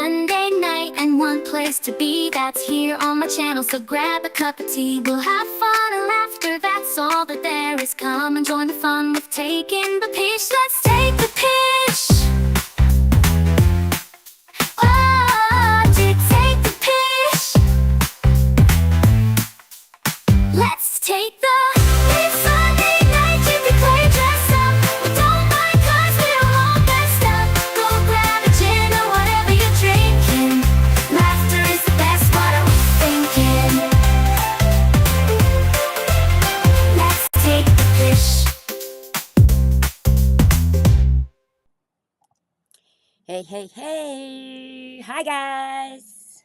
Sunday night and one place to be, that's here on my channel. So grab a cup of tea, we'll have fun and laughter, that's all that there is. Come and join the fun with taking the pish. Let's take the pish. Oh, take the pish. Let's take the It's Sunday night, you can play dress up. We don't mind 'cause we're all messed up. Go grab a gin or whatever you're drinking. Laughter is the best, what are we thinking? Let's take the fish. Hey, hey, hey! Hi, guys!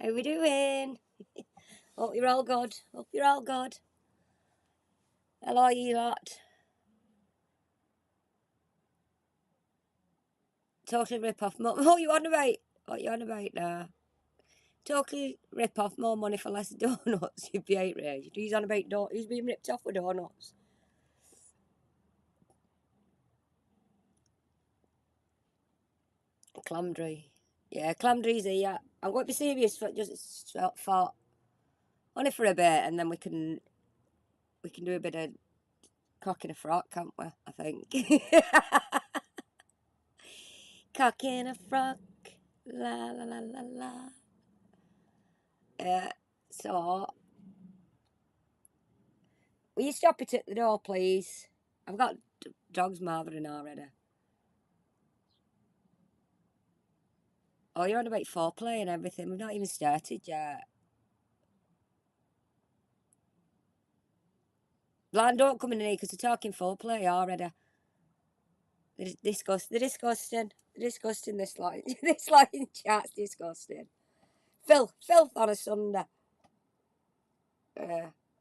How we doing? Hope you're all good. Hope you're all good. Hello, you lot. Totally rip off. What you on about? What you on about now? Totally rip off. More money for less donuts. You'd be outraged. Who's on about donuts? Who's being ripped off with donuts? Clamdry. Yeah, Clamdry's here. I'm going to be serious for just for only for a bit, and then we can do a bit of cock in a frock, can't we? I think. Cock in a frock, la la la la la. So, will you stop it at the door, please? I've got dogs mothering already. Oh, you're on about foreplay and everything. We've not even started yet. Blind, don't come in here because they're talking foreplay already. They're disgusting. They're disgusting, this line. This line chat's disgusting. Filth on a Sunday.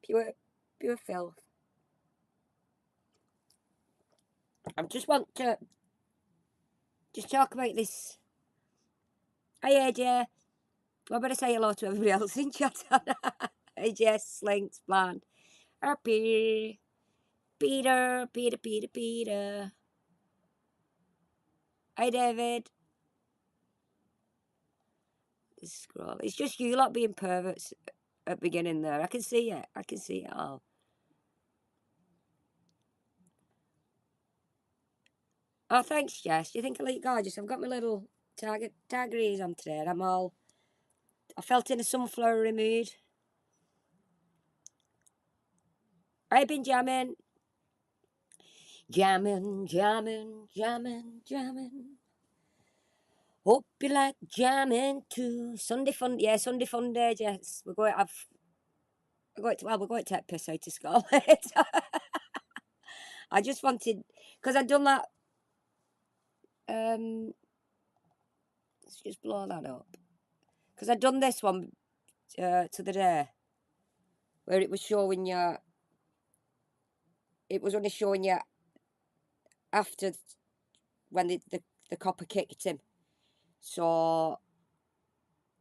Pure filth. I just want to talk about this. Hi, AJ. I better say hello to everybody else in chat. AJ, Slinks, Blind. Peter. Hi, David. Scroll. It's just you lot being perverts at the beginning there. I can see it. I can see it all. Oh, thanks, Jess. Do you think I look gorgeous? I've got my little tigeries on today, and I felt in a sunflowery mood. I've been jamming. Hope you like jamming too. Sunday fun, yeah, Sunday fun day, Jess. We're going to take piss out of Scarlett. I just wanted, because I'd done that. Let's just blow that up. Because I'd done this one to the day where it was showing you. It was only showing you after when the copper kicked him. So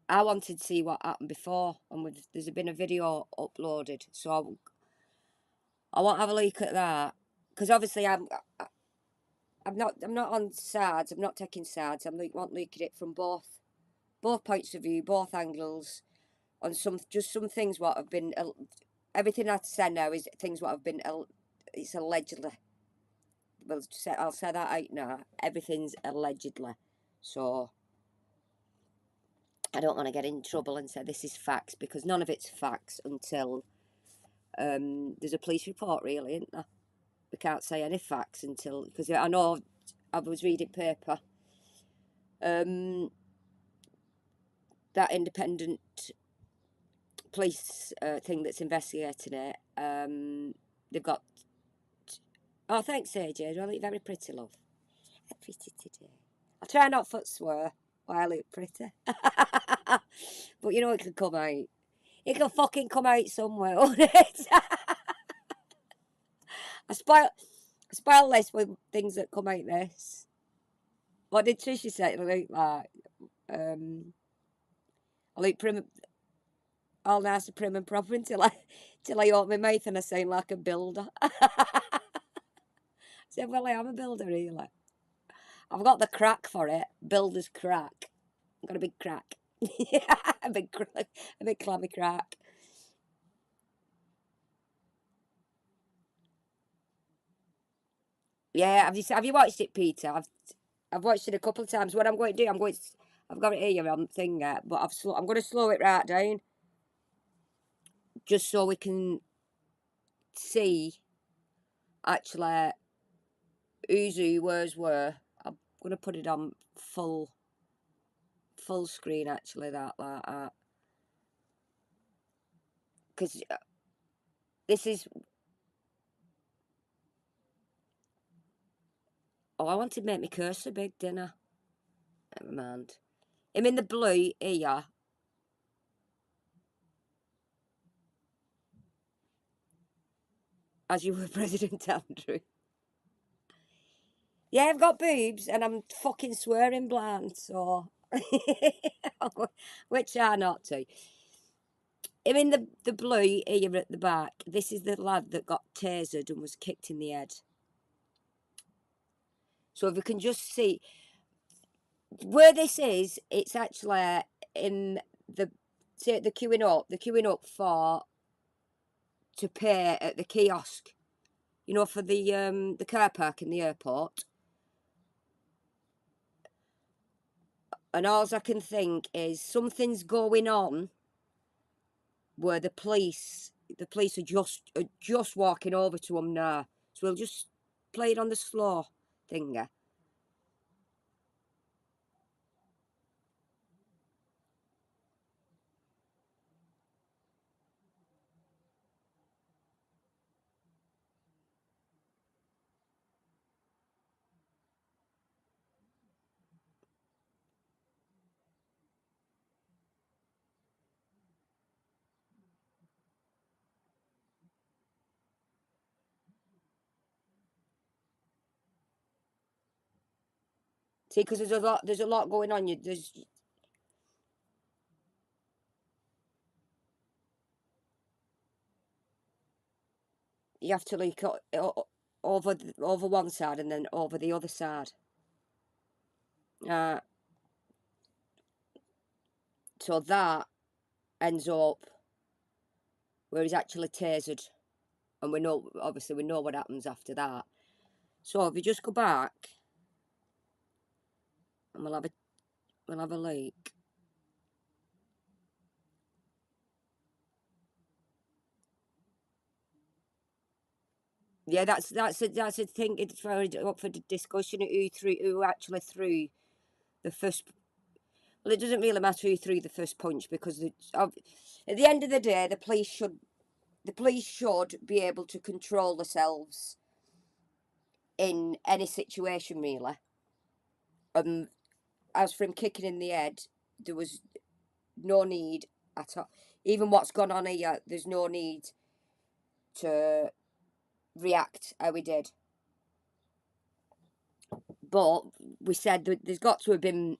I wanted to see what happened before, and there's been a video uploaded. So I want to have a look at that, because obviously I'm not on sides. I'm not taking sides. Want to look at it from both points of view, both angles, on some things what have been. Everything I say now is things what have been. It's allegedly. Well, I'll say that out now. Everything's allegedly. So I don't want to get in trouble and say this is facts, because none of it's facts until there's a police report, really, isn't there? We can't say any facts until, because I know I was reading paper. That independent police thing that's investigating it. They've got. Oh, thanks, AJ. You look very pretty, love. I'm pretty today. I'll try not to swear while I look pretty. But you know it can come out. It can fucking come out somewhere, won't it? I spoil this with things that come out this. What did Trisha say? I look like I look prim, all nice and prim and proper until I open my mouth and I sound like a builder. I said, well, I am a builder, really. I've got the crack for it, builder's crack. Got a big crack. a big clammy crack. Yeah, have you watched it, Peter? I've watched it a couple of times. What I'm going to do, I've got it here on thing, but I'm going to slow it right down, just so we can see actually who's who, where's where. I'm going to put it on full screen actually, like that, because this is. Oh, I want to make my cursor big, didn't I? Never mind. I'm in the blue here. As you were, President Andrew. Yeah, I've got boobs and I'm fucking swearing blind, so. Which are not to. I'm in the blue here at the back. This is the lad that got tasered and was kicked in the head. So if you can just see where this is, it's actually in the queuing up for to pay at the kiosk. You know, for the car park in the airport. And all I can think is something's going on where the police are just walking over to them now. So we'll just play it on the slow thinger. See, because there's a lot going on. You have to look over one side and then over the other side. So that ends up where he's actually tasered, and obviously we know what happens after that. So if you just go back, and we'll have a look. Yeah, that's a thing. It's up for discussion. Who actually threw the first. Well, it doesn't really matter who threw the first punch, because at the end of the day, the police should be able to control themselves in any situation, really. As for him kicking in the head, there was no need at all. Even what's gone on here, there's no need to react how we did. But we said that there's got to have been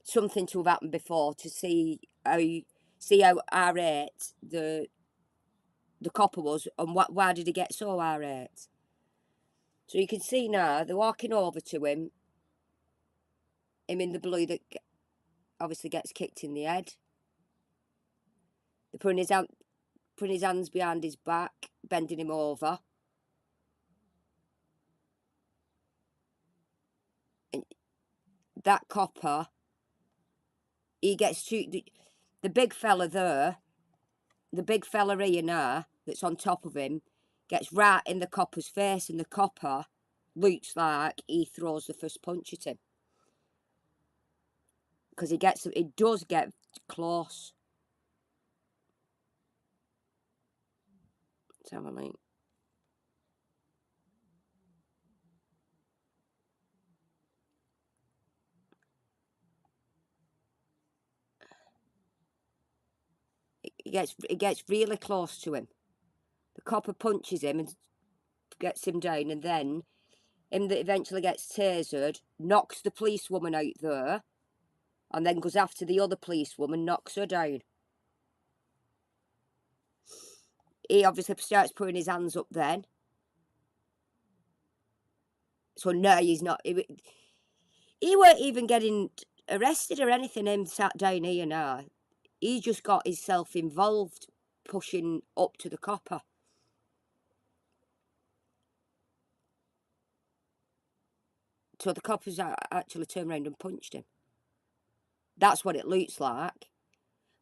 something to have happened before to see how irate the copper was, and why did he get so irate. So you can see now they're walking over to him in the blue that obviously gets kicked in the head. They're putting his hands behind his back, bending him over. And that copper, he gets the big fella there, the big fella here now that's on top of him, gets right in the copper's face, and the copper looks like he throws the first punch at him. Because he does get close. Let's have a look. It gets really close to him. The copper punches him and gets him down, and then him that eventually gets tasered knocks the policewoman out there, and then goes after the other policewoman, knocks her down. He obviously starts putting his hands up then. So no, he's not. He weren't even getting arrested or anything, him sat down here now. He just got himself involved, pushing up to the copper. So the coppers actually turned around and punched him. That's what it looks like.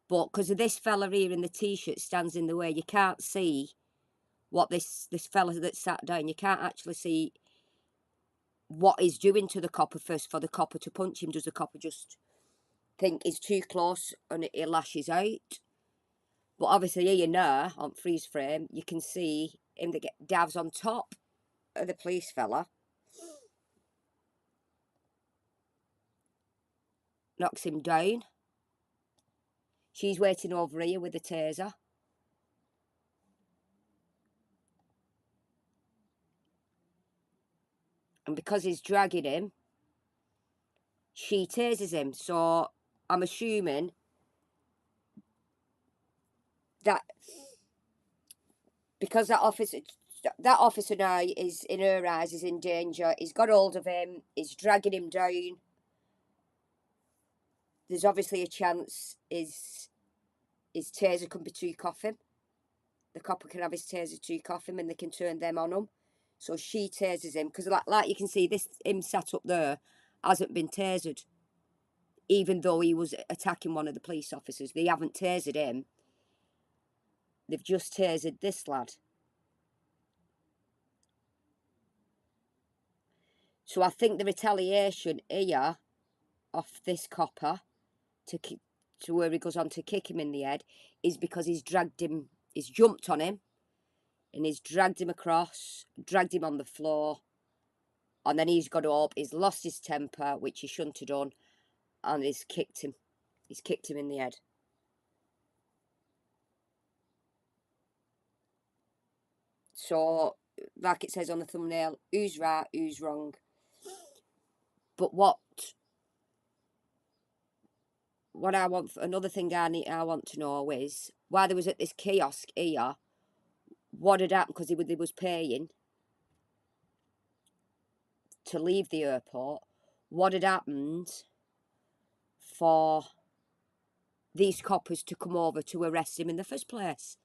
But because of this fella here in the t-shirt stands in the way, you can't see what this fella that sat down, you can't actually see what he's doing to the copper first for the copper to punch him. Does the copper just think he's too close and it lashes out? But obviously here now, on freeze frame, you can see him that dives on top of the police fella, knocks him down. She's waiting over here with the taser. And because he's dragging him, she tases him. So I'm assuming that because that officer now is, in her eyes, is in danger. He's got hold of him. He's dragging him down. There's obviously a chance his taser can be took off him. The copper can have his taser took off him and they can turn them on him. So she tases him because, like you can see, this him sat up there hasn't been tasered, even though he was attacking one of the police officers. They haven't tasered him. They've just tasered this lad. So I think the retaliation here off this copper to where he goes on to kick him in the head is because he's jumped on him and he's dragged him across, dragged him on the floor, and then he's got up, he's lost his temper, which he shouldn't have done, and he's kicked him in the head. So, like it says on the thumbnail, who's right, who's wrong? But what I want, another thing I want to know is why there was at this kiosk here, what had happened, because he was paying to leave the airport, what had happened for these coppers to come over to arrest him in the first place.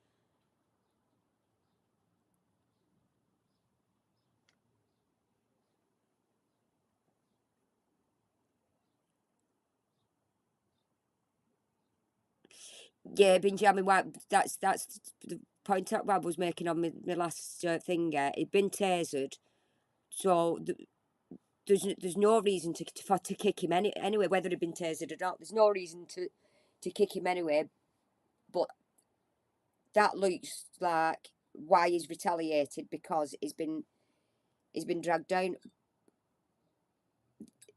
Yeah, Benjamin, that's the point that I was making on my last thing. He'd been tasered, so there's no reason to kick him anyway, whether he'd been tasered or not. There's no reason to kick him anyway. But that looks like why he's retaliated, because he's been dragged down.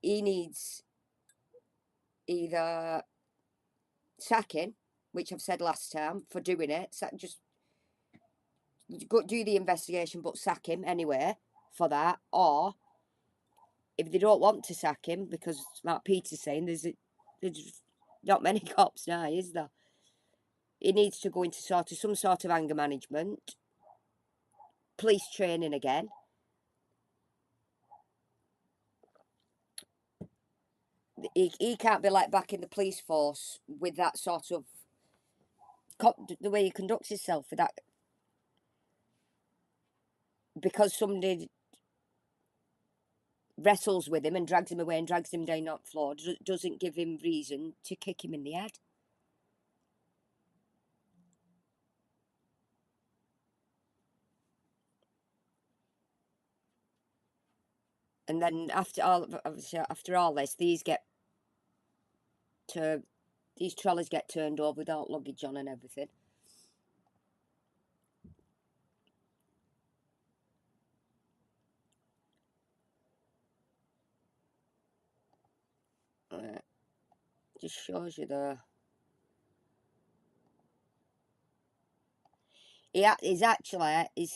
He needs either sacking, which I've said last time, for doing it. Just go do the investigation, but sack him anyway for that. Or if they don't want to sack him, because like Peter's saying, there's not many cops now, is there? He needs to go into some sort of anger management, police training again. He can't be like back in the police force with that sort of the way he conducts himself with that, because somebody wrestles with him and drags him away and drags him down that floor, doesn't give him reason to kick him in the head. And then after all this, these trolleys get turned over without luggage on and everything. Just shows you there. He's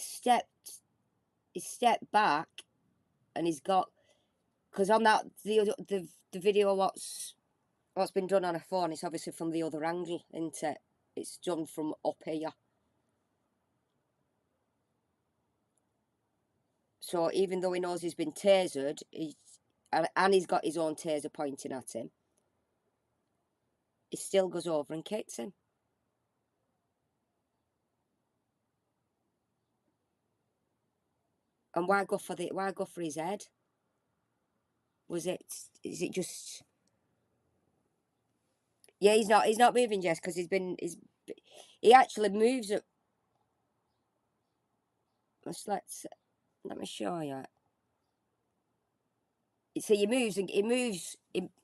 stepped back, and he's got, because on that the video what's been done on a phone, it's obviously from the other angle, isn't it? It's done from up here. So even though he knows he's been tasered, he's got his own taser pointing at him. he still goes over and kicks him. And why go for his head? Is it just? Yeah, he's not moving, Jess, because he actually moves it. Let me show you. See, he moves.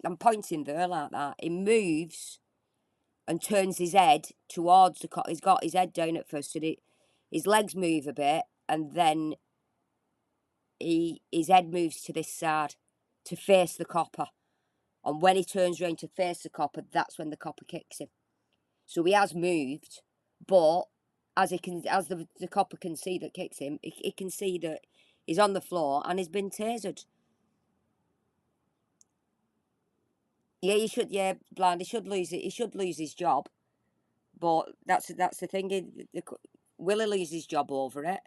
I'm pointing there like that. He moves and turns his head towards the cop. He's got his head down at first, and his legs move a bit, and then his head moves to this side to face the copper. And when he turns round to face the copper, that's when the copper kicks him. So he has moved, but as the copper can see that kicks him, he can see that he's on the floor and he's been tasered. Yeah, he should. Yeah, blind. He should lose it. He should lose his job. But that's the thing. Will he lose his job over it?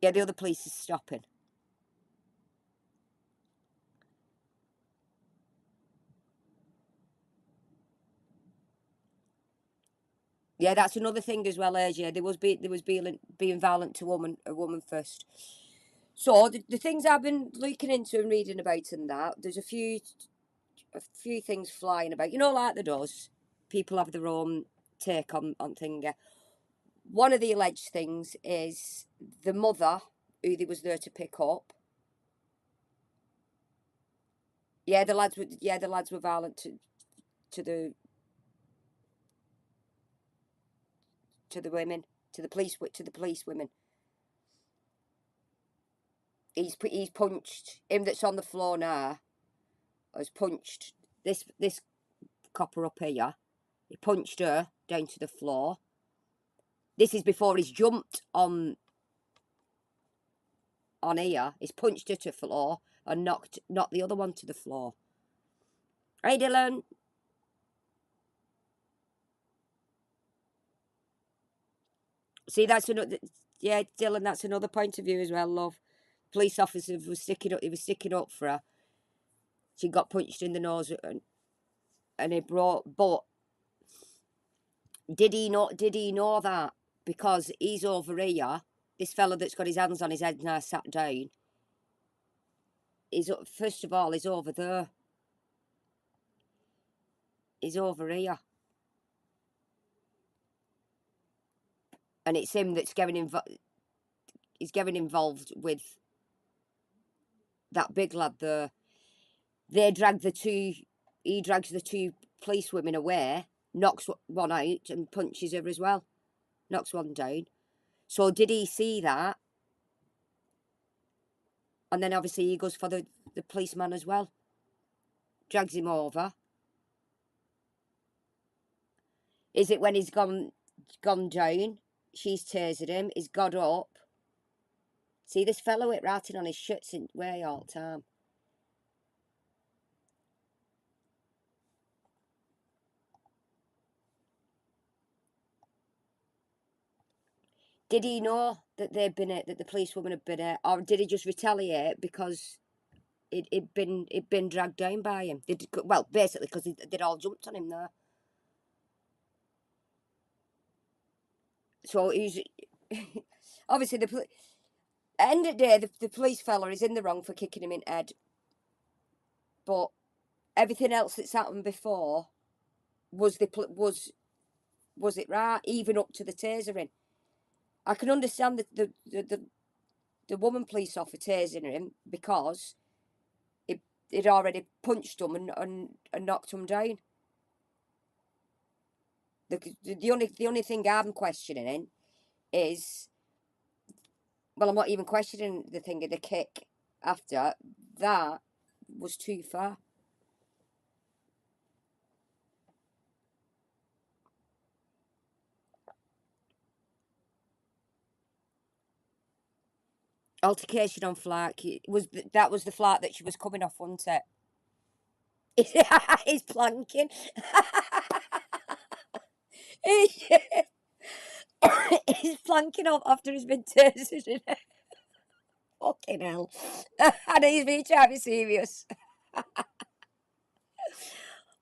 Yeah, the other police is stopping. Yeah, that's another thing as well, yeah. There was being violent to a woman first. So the things I've been looking into and reading about and that, there's a few things flying about. You know, like the does. People have their own take on things. One of the alleged things is the mother who they was there to pick up. Yeah, the lads were violent to the women, to the police women. He's punched him that's on the floor now. Has punched this copper up here. He punched her down to the floor. This is before he's jumped on here. He's punched her to the floor and knocked the other one to the floor. Hey, Dylan. See, that's another. Yeah, Dylan, that's another point of view as well, love. Police officer was sticking up. He was sticking up for her. She got punched in the nose, and he brought. But did he know that? Because he's over here. This fella that's got his hands on his head now sat down. First of all, he's over there. He's over here. And it's him that's he's getting involved with that big lad there. He drags the two police women away, knocks one out and punches her as well. Knocks one down. So did he see that? And then obviously he goes for the policeman as well. Drags him over. Is it when he's gone down? She's tasered him. He's got up. See this fellow with writing on his shirts in way all the time. Did he know that that the policewoman had been it, or did he just retaliate because it'd been dragged down by him? Well, basically because they'd all jumped on him there. So he's obviously at the end of the day, the police fella is in the wrong for kicking him in the head. But everything else that's happened before was it right? Even up to the tasering. I can understand the woman police officer tasering him because it already punched him and knocked him down. The only thing I'm questioning is, well, I'm not even questioning the thing of the kick after. That was too far. Altercation on flight. That was the flight that she was coming off, wasn't it? He's planking. He's planking off after he's been tasered. Fucking hell. And he's being trying to be serious.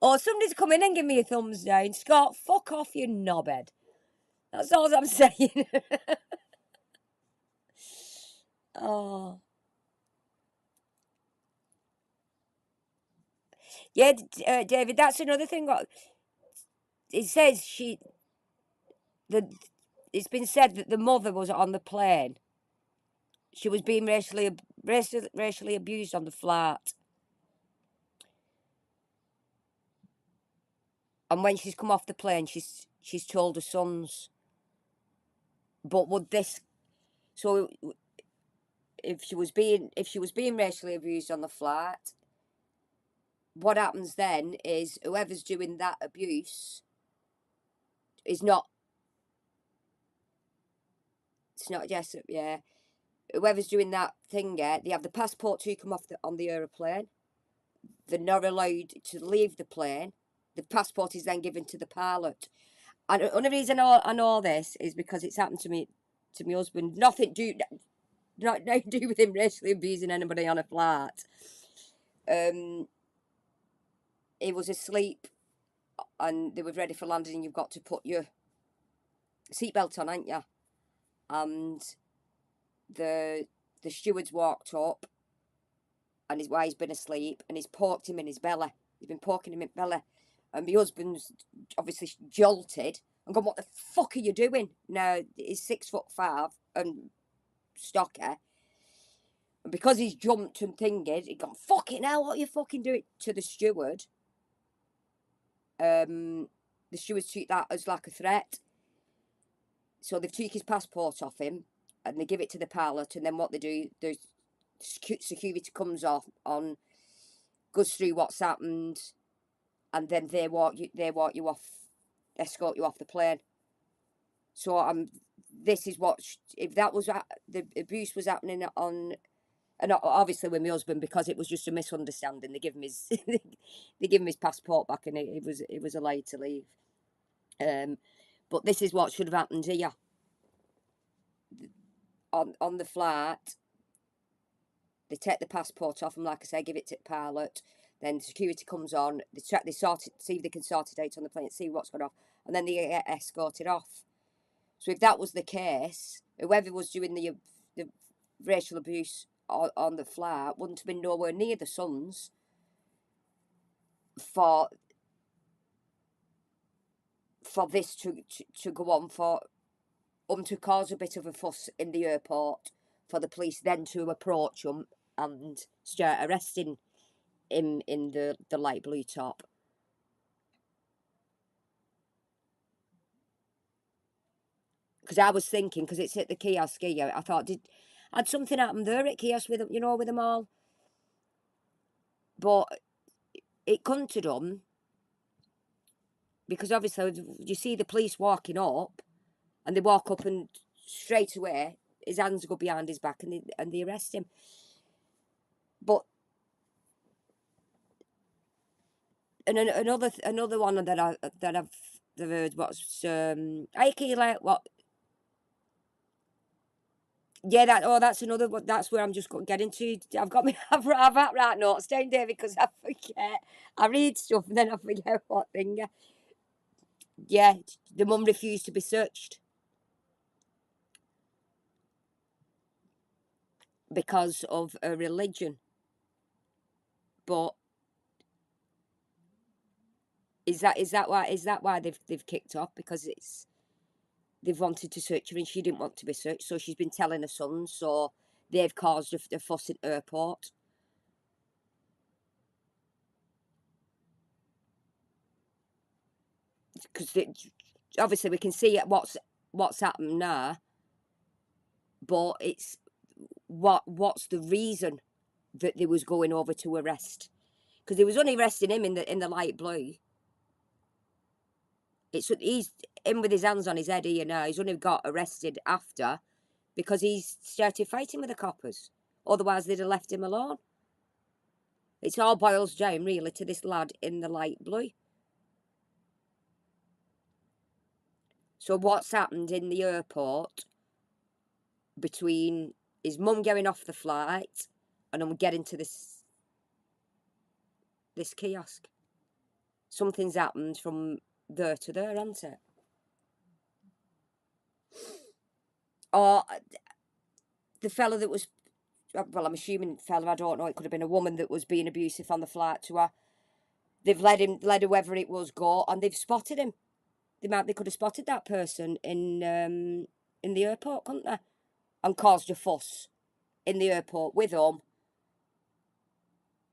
Or somebody's come in and give me a thumbs down. Scott, fuck off, you knobhead. That's all I'm saying. Oh. Yeah, David, that's another thing. It says it's been said that the mother was on the plane. She was being racially abused on the flight. And when she's come off the plane, she's told her sons. But would this? So if she was being racially abused on the flight, what happens then is whoever's doing that abuse is not. It's not Jessup, yeah. Whoever's doing that thing, yeah, they have the passport to come off on the aeroplane. They're not allowed to leave the plane. The passport is then given to the pilot. And the only reason I know this is because it's happened to my husband. Not to do with him racially abusing anybody on a flight. He was asleep and they were ready for landing, and you've got to put your seatbelt on, haven't you? And the stewards walked up, and while he's been asleep, and he's poked him in his belly. He's been poking him in the belly. And my husband's obviously jolted and gone, what the fuck are you doing? Now, he's 6'5" and stocky. And because he's jumped and thingied, he gone, fucking hell, what are you fucking doing? To the steward. The stewards treat that as like a threat. So they've took his passport off him, and they give it to the pilot, and then what they do, the security comes off on, goes through what's happened, and then they walk you off, escort you off the plane. So this is what, if that was, the abuse was happening on, and obviously with my husband, because it was just a misunderstanding. They give him his they give him his passport back, and it was allowed to leave. But this is what should have happened here. On the flight, they take the passport off him, like I say, give it to the pilot. Then security comes on, they sort it, see if they can sort it out on the plane, see what's going off, and then they get escorted off. So if that was the case, whoever was doing the racial abuse on the flight wouldn't have been nowhere near the sons for this to go on, for to cause a bit of a fuss in the airport, for the police then to approach him and start arresting him in the light blue top. Because I was thinking, because it's at the kiosk here, I thought, had something happened there at kiosk with them, with them all? But it couldn't have done, because obviously you see the police walking up, and they walk up, and straight away his hands go behind his back, and they arrest him. But and another one that I've heard was hey Keela, what? Yeah, that's another one. That's where I'm just getting to. I've got I've right notes down, David, because I forget. I read stuff and then I forget what thing. Yeah, the mum refused to be searched because of her religion. But is that why they've kicked off? Because they've wanted to search her and she didn't want to be searched, so she's been telling her sons, so they've caused a fuss in airport. Because obviously we can see what's happened now, but it's what's the reason that they was going over to arrest? Because they was only arresting him in the light blue. He's in with his hands on his head here now. He's only got arrested after because he's started fighting with the coppers. Otherwise, they'd have left him alone. It all boils down really to this lad in the light blue. So what's happened in the airport between his mum getting off the flight, and I'm getting to this kiosk. Something's happened from there to there, hasn't it? Or the fella that was, well, I'm assuming fella, I don't know, it could have been a woman that was being abusive on the flight to her. They've let whoever it was go, and they've spotted him. They could have spotted that person in the airport, couldn't they? And caused a fuss in the airport with them.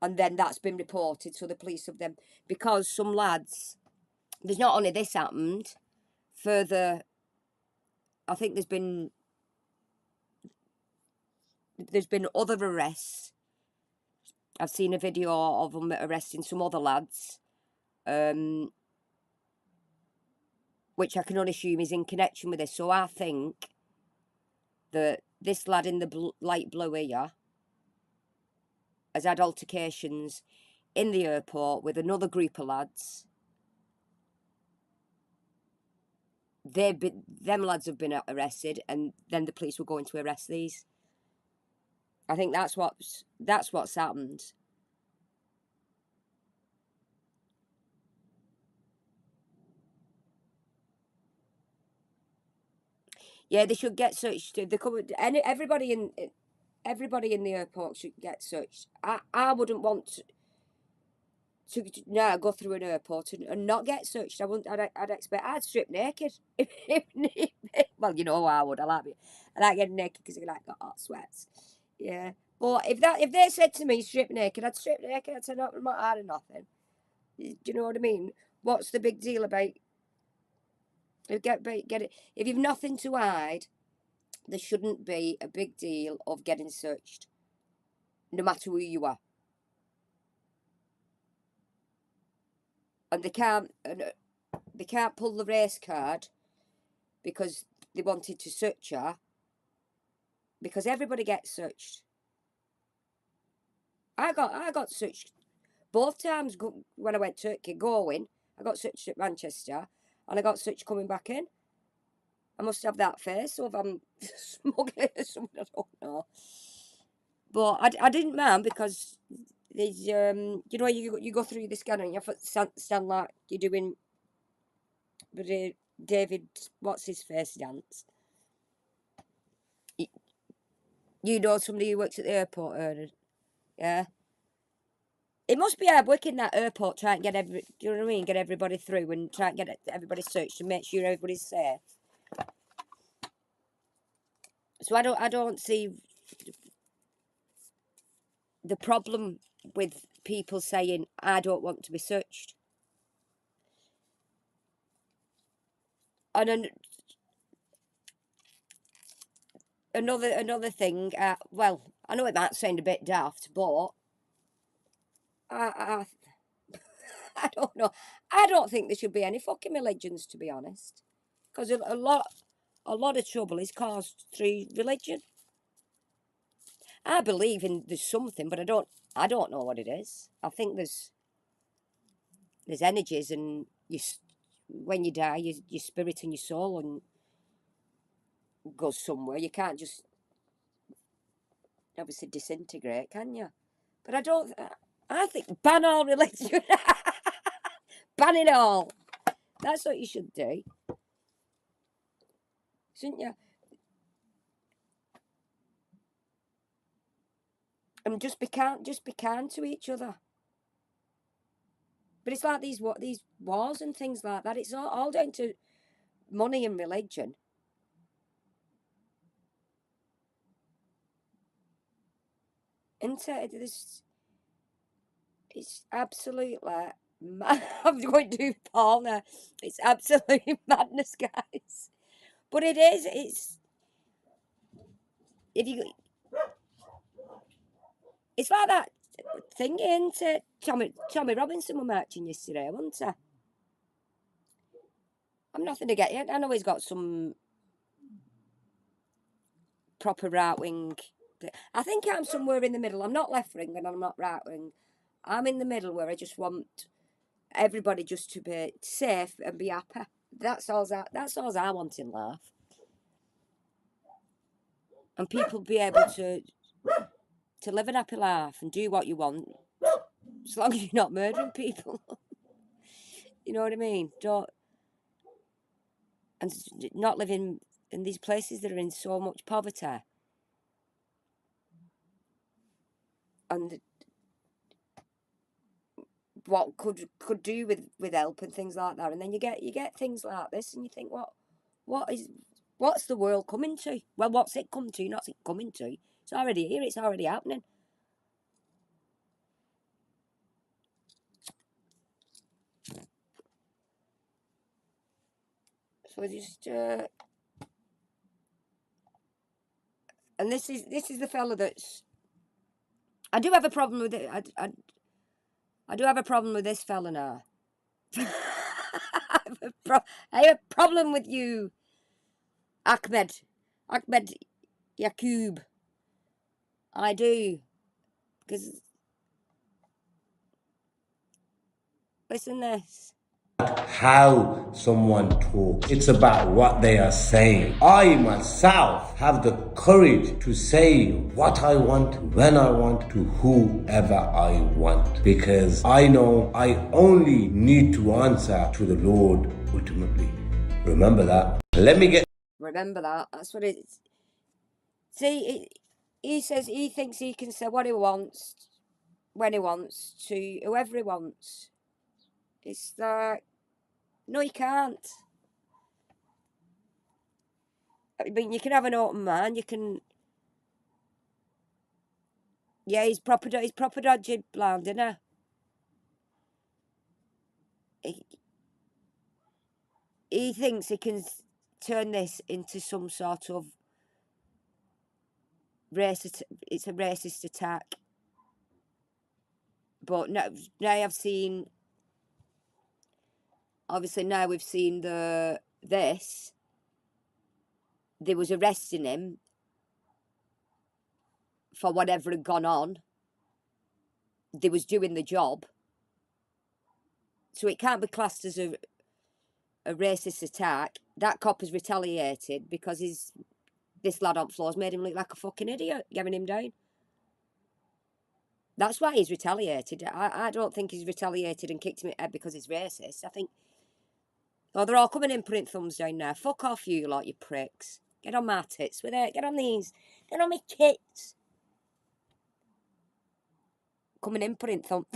And then that's been reported, so the police have them, because some lads, there's not only this happened, further, I think there's been other arrests. I've seen a video of them arresting some other lads, which I can only assume is in connection with this. So I think that this lad in the light blue here has had altercations in the airport with another group of lads. Them lads have been arrested, and then the police were going to arrest these. I think that's what's happened. Yeah, they should get searched. Everybody in the airport should get searched. I wouldn't want to go through an airport and not get searched. I'd expect I'd strip naked. Well, you know I would. I like getting naked because I like got hot sweats. Yeah, but if they said to me strip naked, I'd strip naked. I'd say no, I'm not hiding nothing. Do you know what I mean? What's the big deal about? Get it. If you've nothing to hide, there shouldn't be a big deal of getting searched, no matter who you are. And they can't pull the race card because they wanted to search her, because everybody gets searched. I got searched both times when I went to Turkey going. I got searched at Manchester, and I got searched coming back in. I must have that face, so if I'm smuggling or something, I don't know. But I didn't mind, because there's you know, you go through the scanner and you stand like you're doing David, what's his face dance. You know somebody who works at the airport, yeah. It must be hard work in that airport, trying to get do you know what I mean? Get everybody through and try and get everybody searched and make sure everybody's safe. So I don't see the problem with people saying I don't want to be searched. And another thing, well, I know it might sound a bit daft, but I don't know. I don't think there should be any fucking religions, to be honest, because a lot of trouble is caused through religion. I believe there's something, but I don't know what it is. I think there's energies, and when you die, your spirit and your soul and goes somewhere. You can't just obviously disintegrate, can you? But I think ban all religion. Ban it all. That's what you should do, shouldn't you? And just be kind to each other. But it's like these wars and things like that. It's all down to money and religion. And it's absolutely I'm going to do Paul now. It's absolutely madness, guys. But it is. It's like that thing, isn't it? Tommy Robinson were marching yesterday, wasn't he? I'm nothing to get yet. I know he's got some proper right wing. I think I'm somewhere in the middle. I'm not left wing and I'm not right wing. I'm in the middle, where I just want everybody just to be safe and be happy. That's all I want in life. and people be able to live an happy life and do what you want, as long as you're not murdering people. You know what I mean? Don't, and not living in these places that are in so much poverty, and what could do with help and things like that. And then you get things like this, and you think, what's the world coming to? Well, what's it come to? Not it coming to. It's already here. It's already happening. So just and this is the fella that's. I do have a problem with it. I do have a problem with this fella now. I have a problem with you, Ahmed Yaqub. I do, because listen this. How someone talks. It's about what they are saying. I myself have the courage to say what I want, when I want, to whoever I want. Because I know I only need to answer to the Lord ultimately. Remember that. Remember that. That's what it's. See, he says he thinks he can say what he wants, when he wants, to whoever he wants. It's like, no, you can't. I mean, you can have an open mind. You can. Yeah, he's proper dodgy blind, isn't he? He thinks he can turn this into some sort of racist. It's a racist attack. But now I've seen. Obviously, now we've seen this. They was arresting him for whatever had gone on. They was doing the job. So it can't be classed as a racist attack. That cop has retaliated because this lad on floor's made him look like a fucking idiot, giving him down. That's why he's retaliated. I don't think he's retaliated and kicked him in the head because he's racist. I think, they're all coming in putting thumbs down now. Fuck off, you lot, you pricks. Get on my tits with it. Get on these. Get on my tits. Coming in putting thumbs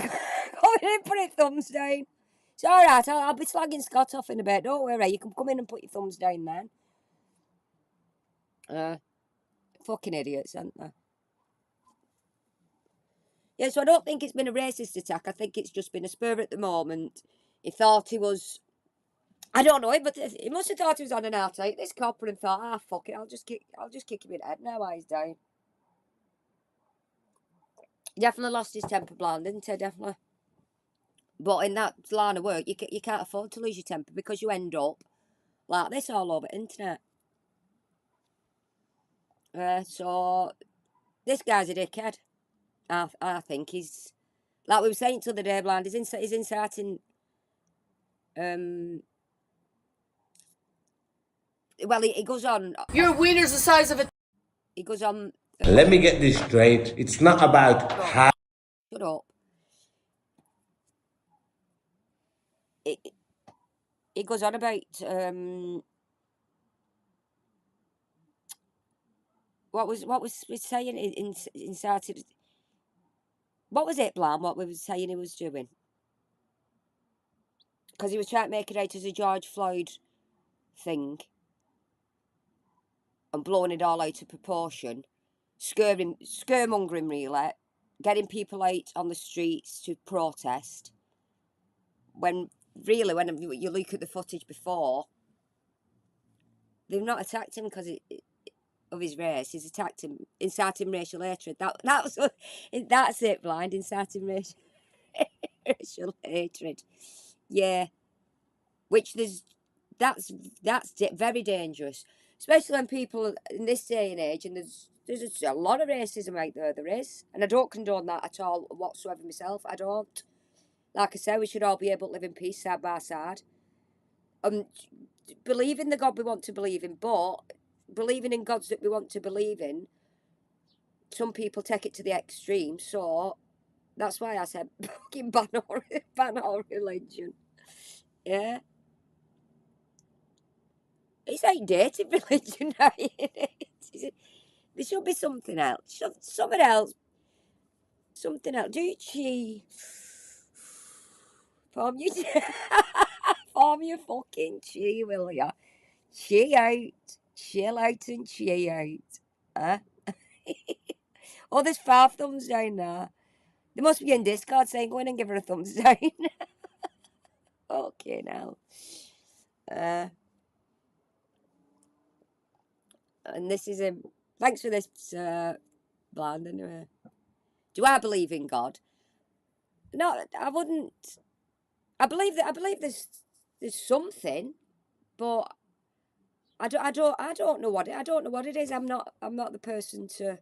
down. It's alright, I'll be slagging Scott off in a bit. Don't worry, you can come in and put your thumbs down then. Fucking idiots, aren't they? Yeah, so I don't think it's been a racist attack. I think it's just been a spur at the moment. He thought he was. I don't know, but he must have thought he was on an outtake, this copper, and thought, fuck it, I'll just kick him in the head now while he's down. Definitely lost his temper blind, didn't he? Definitely. But in that line of work, you can't afford to lose your temper because you end up like this all over the internet. So this guy's a dickhead. I think he's, like we were saying the other day, blind. He's inciting. Well, he goes on. Your wiener's the size of a. He goes on. Let me get this straight. It's not about how. Shut up. He goes on about what was we saying incited. What was it, Blam? What we were saying he was doing? Because he was trying to make it out as a George Floyd thing and blowing it all out of proportion, scaremongering really, getting people out on the streets to protest. When really, when you look at the footage before, they've not attacked him because of his race. He's attacked him, inciting racial hatred. That's it, blind, inciting racial hatred. Yeah, which that's very dangerous, especially when people in this day and age, and there's a lot of racism out there. There is, and I don't condone that at all whatsoever myself. I don't. Like I say, we should all be able to live in peace side by side. Believe in the God we want to believe in, but believing in gods that we want to believe in, some people take it to the extreme. So that's why I said fucking ban all religion. Yeah. It's outdated religion now. There should be something else. Something else. Something else. Do chi. Form your form your fucking chi, will ya? Chi out. Chill out and chi out. Huh? Oh, there's 5 thumbs down there. They must be in Discord saying, go in and give her a thumbs down. Okay, now. And this is a. Thanks for this, Bland, anyway. Do I believe in God? No, I wouldn't. I believe there's something, but I don't know what it is. I'm not the person to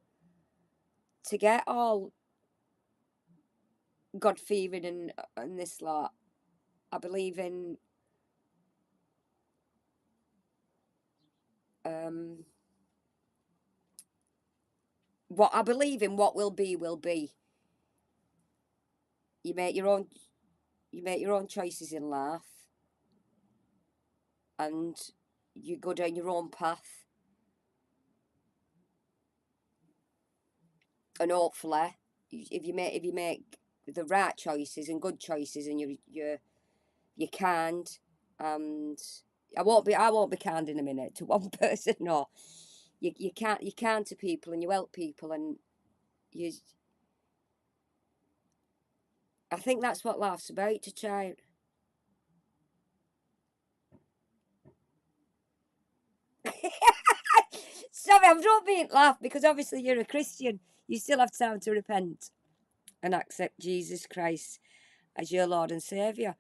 get all God fearing and this lot. I believe in what I believe in. What will be will be. You make your own choices in life, and you go down your own path, and hopefully, if you make the right choices and good choices, and you're kind, and I won't be kind in a minute to one person. No, you can't to people, and you help people, and you. I think that's what life's about, to try. Sorry, I'm not being laughed because obviously you're a Christian. You still have time to repent and accept Jesus Christ as your Lord and Saviour.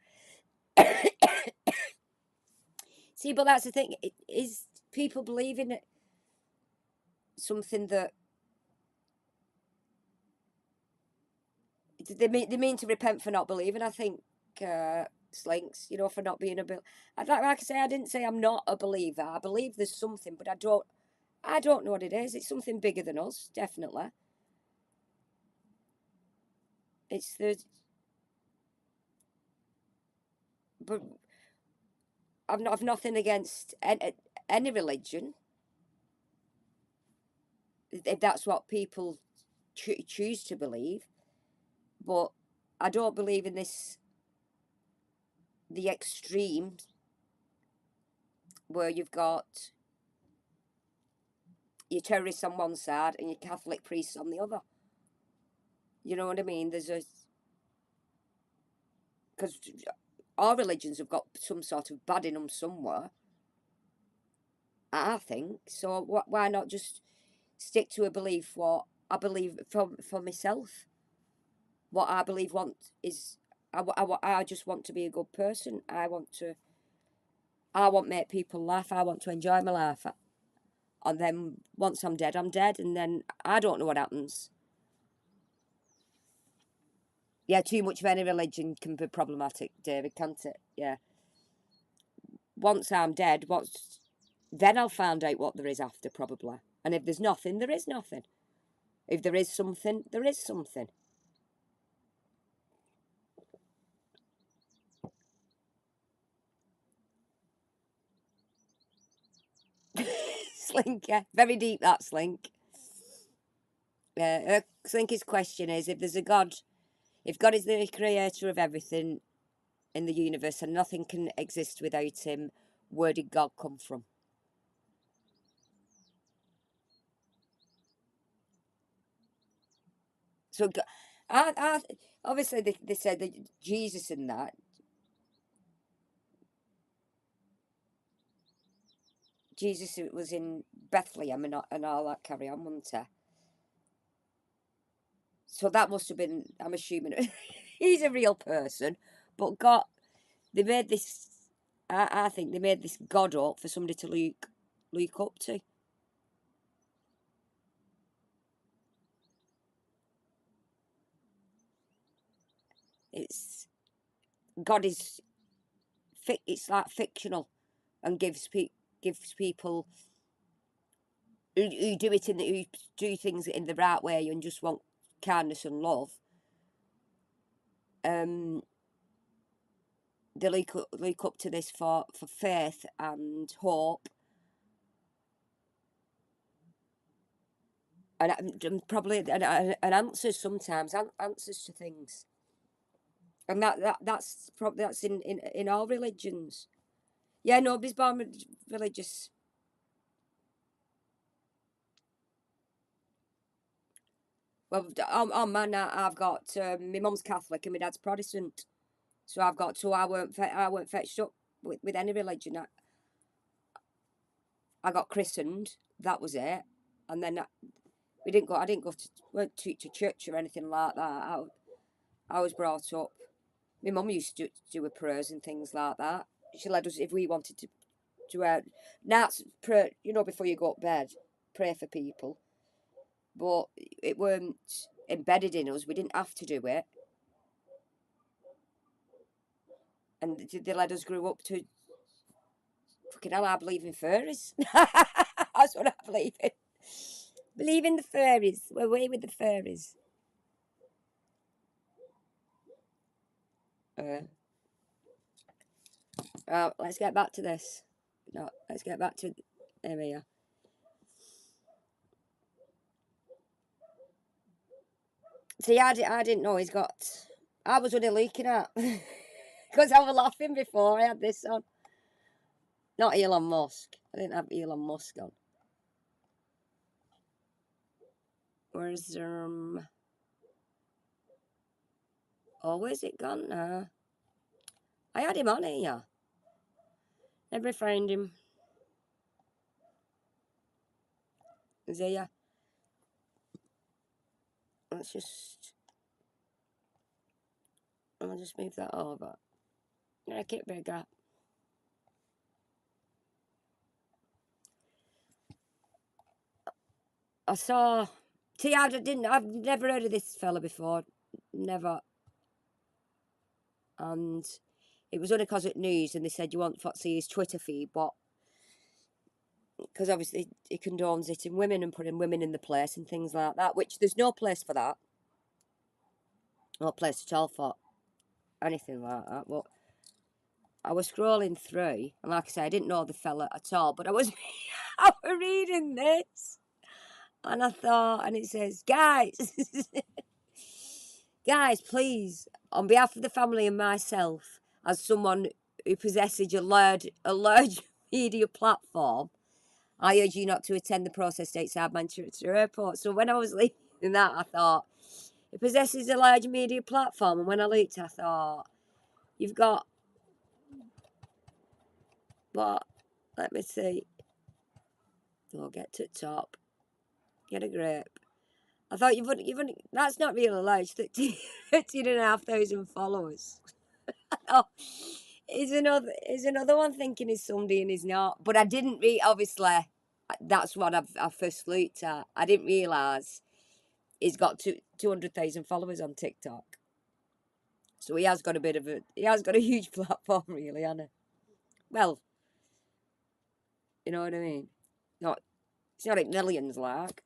See, but that's the thing. It is people believe in it, something that they mean to repent for not believing. I think Slinks, for not being a believer. Like I say, I didn't say I'm not a believer. I believe there's something, but I don't know what it is. It's something bigger than us, definitely. It's the but I've nothing against any religion if that's what people choose to believe, but I don't believe in the extreme where you've got your terrorists on one side and your Catholic priests on the other. You know what I mean? Because our religions have got some sort of bad in them somewhere, I think. So why not just stick to a belief what I believe for myself? What I believe is I just want to be a good person. I want to make people laugh. I want to enjoy my life. And then once I'm dead, and then I don't know what happens. Yeah, too much of any religion can be problematic, David, can't it? Yeah. Once I'm dead, then I'll find out what there is after, probably. And if there's nothing, there is nothing. If there is something, there is something. Slink, yeah. Very deep, that Slink. Slinky's question is, if there's a God, if God is the creator of everything in the universe and nothing can exist without him, where did God come from? So, obviously they said that Jesus and that. Jesus was in Bethlehem and all that carry on, wasn't he? So that must have been, I'm assuming, he's a real person. But God, they made this, I think they made this God up for somebody to look up to. It's, God is, it's like fictional and gives people who do it who do things in the right way and just want kindness and love, they look up to this for faith and hope, and probably and answers sometimes, answers to things, and that's probably that's in all religions. Yeah, nobody's born religious. Well, on mine, I've got my mum's Catholic and my dad's Protestant, so I weren't fetched up with any religion. I got christened, that was it, and then I didn't go to church or anything like that. I was brought up. My mum used to do her prayers and things like that. She led us if we wanted to Nats pray, before you go to bed, pray for people. But it weren't embedded in us. We didn't have to do it. And they let us grow up to, fucking hell, I believe in fairies. That's what I believe in. Believe in the fairies. We're away with the fairies. Let's get back to this. No, let's get back to him here. See, I didn't know he's got. I was only looking at because I was laughing before I had this on. Not Elon Musk. I didn't have Elon Musk on. Where's oh, where's it gone now? I had him on here. Never find him. Is he here? Let's just. I'll just move that over. Make it bigger. I saw. See, I've never heard of this fella before. Never. And it was only because it news and they said you want to see his Twitter feed, but because obviously he condones it in women and putting women in the place and things like that, which there's no place for that. No place at all for anything like that. But I was scrolling through, and like I said, I didn't know the fella at all, but I was reading this, and I thought, and it says, guys, guys, please, on behalf of the family and myself, as someone who possesses a large media platform, I urge you not to attend the protest outside Manchester Airport. So when I was reading that, I thought, it possesses a large media platform, and when I looked, I thought, you've got, what? Let me see. Oh, get to the top. Get a grip. I thought you've that's not really large. 13,500 followers. Oh, is another one thinking he's somebody and he's not. But I didn't obviously. That's what I first looked at. I didn't realise he's got 200,000 followers on TikTok. So he has got a huge platform, really, hasn't he? Well, you know what I mean. It's not like millions, like.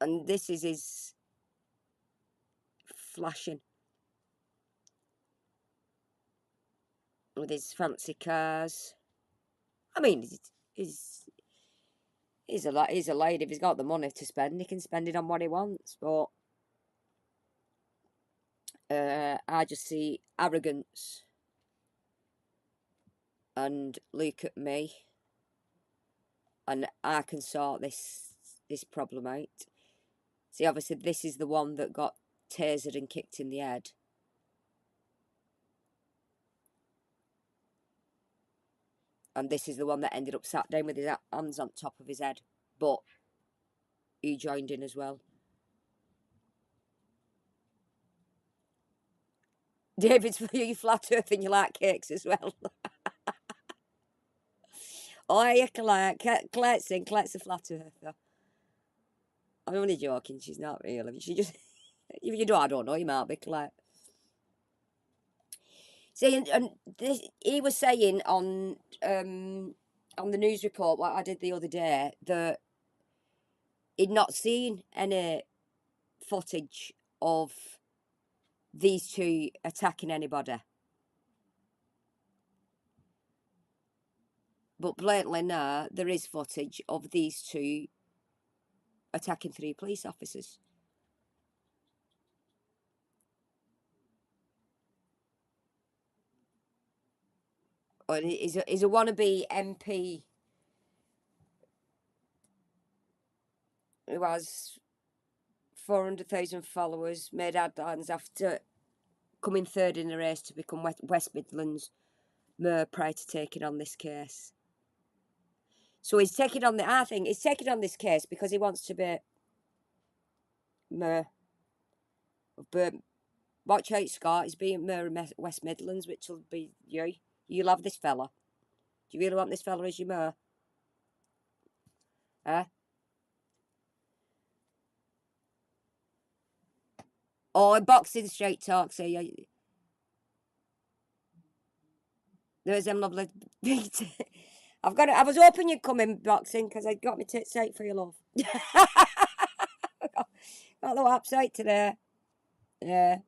And this is his flashing with his fancy cars. I mean, he's a lad. If he's got the money to spend, he can spend it on what he wants. But I just see arrogance and look at me, and I can sort this problem out. See, obviously, this is the one that got tasered and kicked in the head. And this is the one that ended up sat down with his hands on top of his head. But he joined in as well. David's for you flat earth and you like cakes as well. Oh, yeah, Claire's a flat earther. I'm only joking, she's not real. She just, if you do, I don't know, you might be Claire. See, and this, he was saying on the news report what I did the other day that he'd not seen any footage of these two attacking anybody. But blatantly now, there is footage of these two attacking 3 police officers. Or he's a wannabe MP who has 400,000 followers, made headlines after coming third in the race to become West Midlands mayor prior to taking on this case. So he's taking on I think he's taking on this case because he wants to be mayor of Birmingham. Watch out, Scott. He's being mayor of West Midlands, which will be you. You'll have this fella. Do you really want this fella as your mayor? Huh? Oh, boxing straight talk, so yeah. There's them lovely I was hoping you'd come in boxing because I got my tits out for your love. Got the website today. Yeah.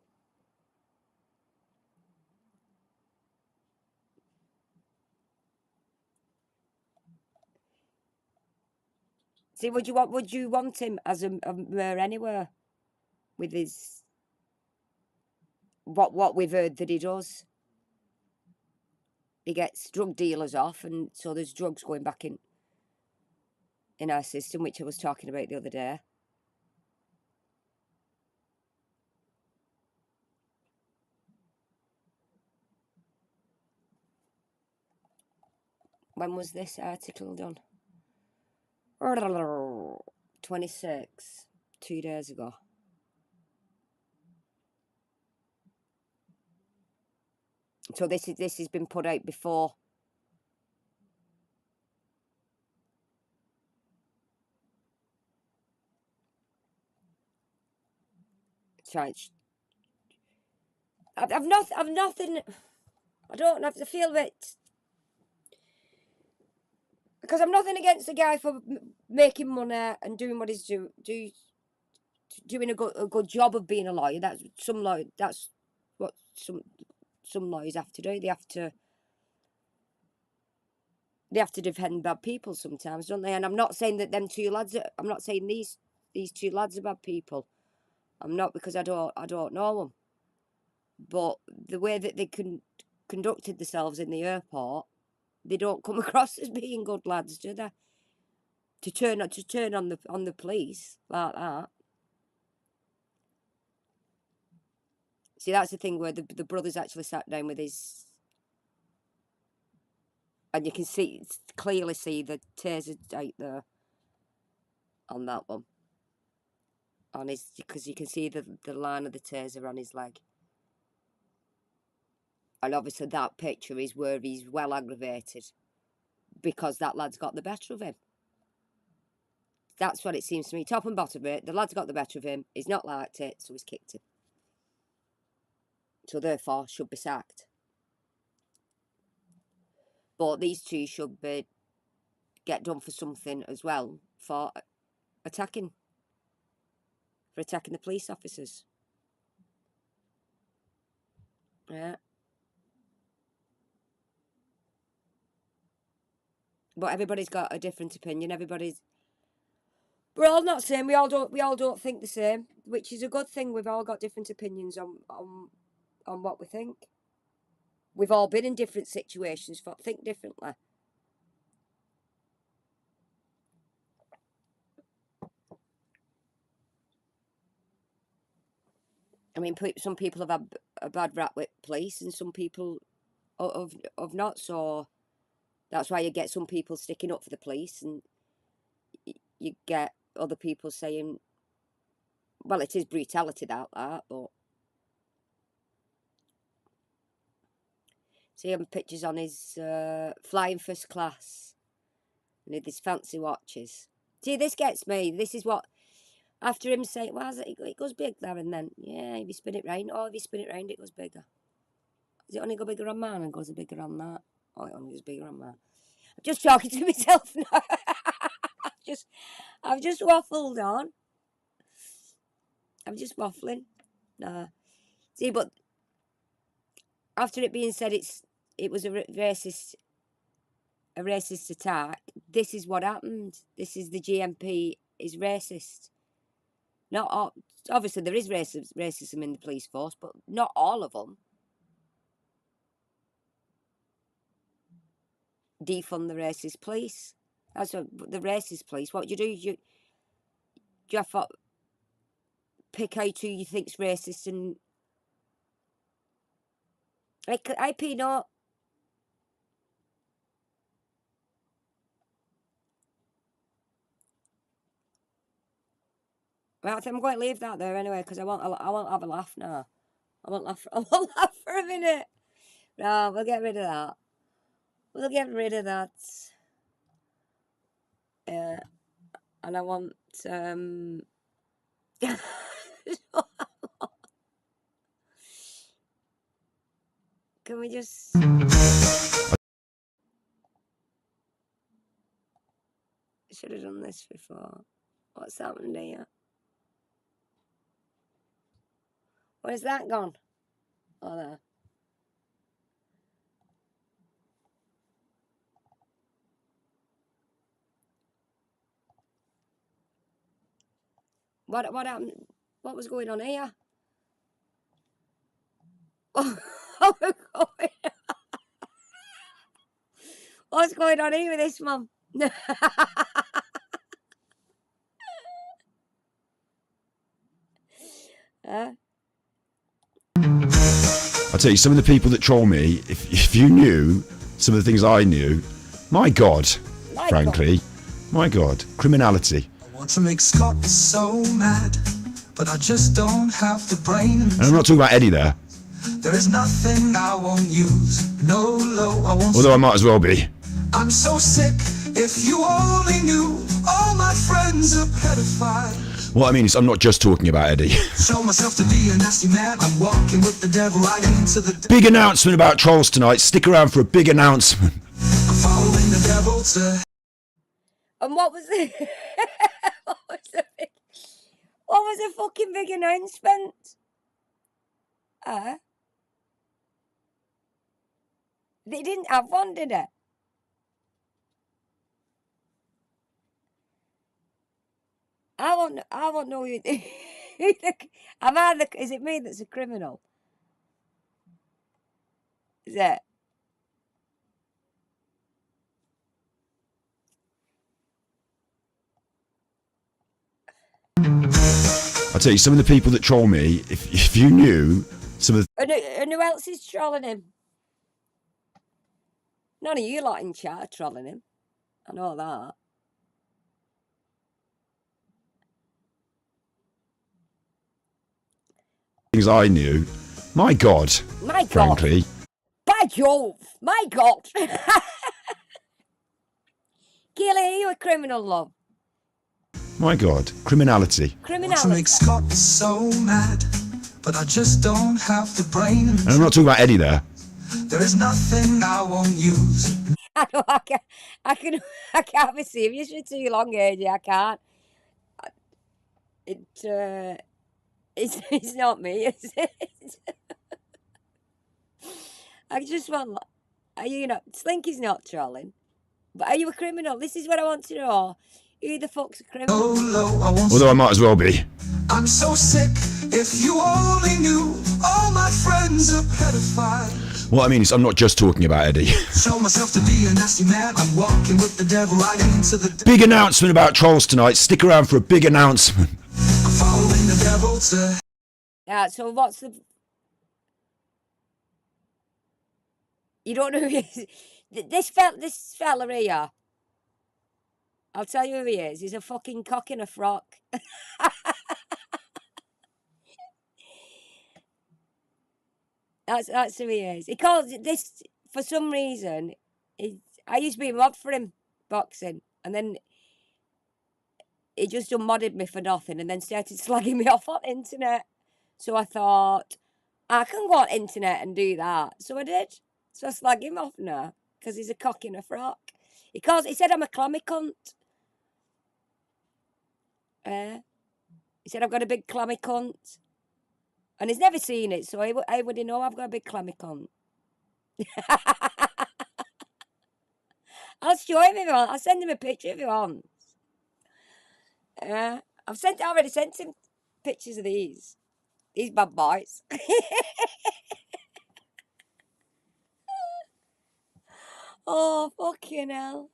See, would you want him as a mayor anywhere? With his what we've heard that he does. He gets drug dealers off, and so there's drugs going back in our system, which I was talking about the other day. When was this article done? 26, 2 days ago. So this has been put out before. I've nothing. I don't know. I feel that because I'm nothing against the guy for making money and doing what he's doing a good job of being a lawyer. That's what some lawyers have to do. They have to defend bad people sometimes, don't they? And I'm not saying that them 2 lads. I'm not saying these 2 lads are bad people. I'm not, because I don't know them. But the way that they conducted themselves in the airport, they don't come across as being good lads, do they? To turn on the police like that. See, that's the thing where the brothers actually sat down with his, and you can clearly see the taser out there on that one. On his, because you can see the line of the taser on his leg. And obviously that picture is where he's well aggravated because that lad's got the better of him. That's what it seems to me. Top and bottom of it, the lad's got the better of him. He's not liked it, so he's kicked him. So therefore, should be sacked. But these 2 should get done for something as well, for attacking the police officers. Yeah. But everybody's got a different opinion. We're all not the same. We all don't think the same, which is a good thing. We've all got different opinions on what we think. We've all been in different situations, think differently. I mean, some people have had a bad rap with police, and some people have not. So that's why you get some people sticking up for the police, and you get other people saying, well, it is brutality, that, but... See him pictures on his flying first class. And with his fancy watches. See, this gets me. This is what... After him saying, well, it goes big there and then. Yeah, if you spin it round. Oh, if you spin it round, it goes bigger. Does it only go bigger on mine and goes bigger on that? Oh, it only goes bigger on mine. I'm just talking to myself now. I've just waffled on. I'm just waffling. Nah. See, but after it being said it was a racist attack, this is what happened. This is the GMP is racist. Not all, obviously there is racism in the police force, but not all of them. Defund the racist police. That's what the racist police. What do? You have to pick out who you think's racist and I Peanut. Well, I think I'm going to leave that there anyway because I won't have a laugh now. I won't laugh for a minute. No, we'll get rid of that. We'll get rid of that. And I want can we just should have done this before. What's happened here? Where's that gone? Oh, there. What happened? What was going on here? What's going on here with this, Mum? I tell you, some of the people that troll me, if you knew some of the things I knew, my God, frankly, my God, criminality. I want to make Scott so mad, but I just don't have the brain. And I'm not talking about Eddie there. There is nothing I won't use. No low, I won't. Although I might as well be. I'm so sick. If you only knew, all my friends are pedophiles. What I mean is, I'm not just talking about Eddie. Show myself to be a nasty man. I'm walking with the devil right into the. Big announcement about trolls tonight. Stick around for a big announcement. I'm following the devil to. And what was the what was the fucking big announcement? They didn't have one, did it? I won't know who is it me that's a criminal? Is it? I tell you, some of the people that troll me, if you knew some of the... And who else is trolling him? None of you lot in chat are trolling him. I know that. things I knew, my God, frankly. By Jove, my God. Keely, are you a criminal, love? My God, criminality. To make Scott so mad, but I just don't have the brain. And I'm not talking about Eddie there. There is nothing I won't use. I know, I can't be serious for too long, AJ. I can't. It's not me, is it? I just want, Slinky's not trolling. But are you a criminal? This is what I want to know. Who the fuck's a criminal? Although I might as well be. I'm so sick. If you only knew, all my friends are pedophiles. What I mean is, I'm not just talking about Eddie. Show myself to be a nasty man. I'm walking with the devil right into the. Big announcement about trolls tonight. Stick around for a big announcement. I'm following the devil to. Yeah. So what's the? You don't know who he is. This fella here. I'll tell you who he is. He's a fucking cock in a frock. That's who he is. He calls it this for some reason. I used to be a mod for him boxing, and then he just unmodded me for nothing, and then started slagging me off on the internet. So I thought, I can go on internet and do that. So I did. So I slag him off now because he's a cock in a frock. He said I'm a clammy cunt. He said I've got a big clammy cunt. And he's never seen it, so how would he know I've got a big clammy cunt? I'll show him if he wants. I'll send him a picture if he wants. I've already sent him pictures of these bad boys. Oh, fucking hell.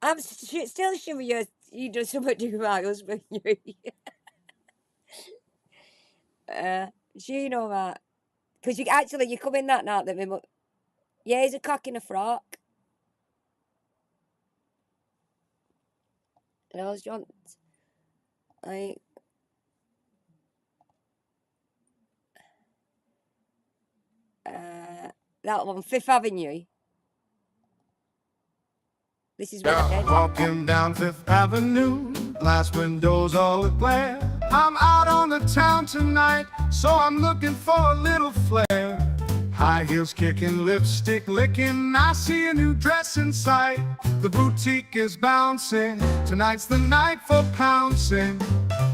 I'm still sure you do something to my husband. Sure you know that. Because you come in that night that yeah, he's a cock in a frock. And I was drunk. That one, Fifth Avenue. This is what I Yeah, did. walking down Fifth Avenue, glass windows all glare. I'm out on the town tonight, so I'm looking for a little flair. High heels kicking, lipstick licking, I see a new dress in sight. The boutique is bouncing, tonight's the night for pouncing.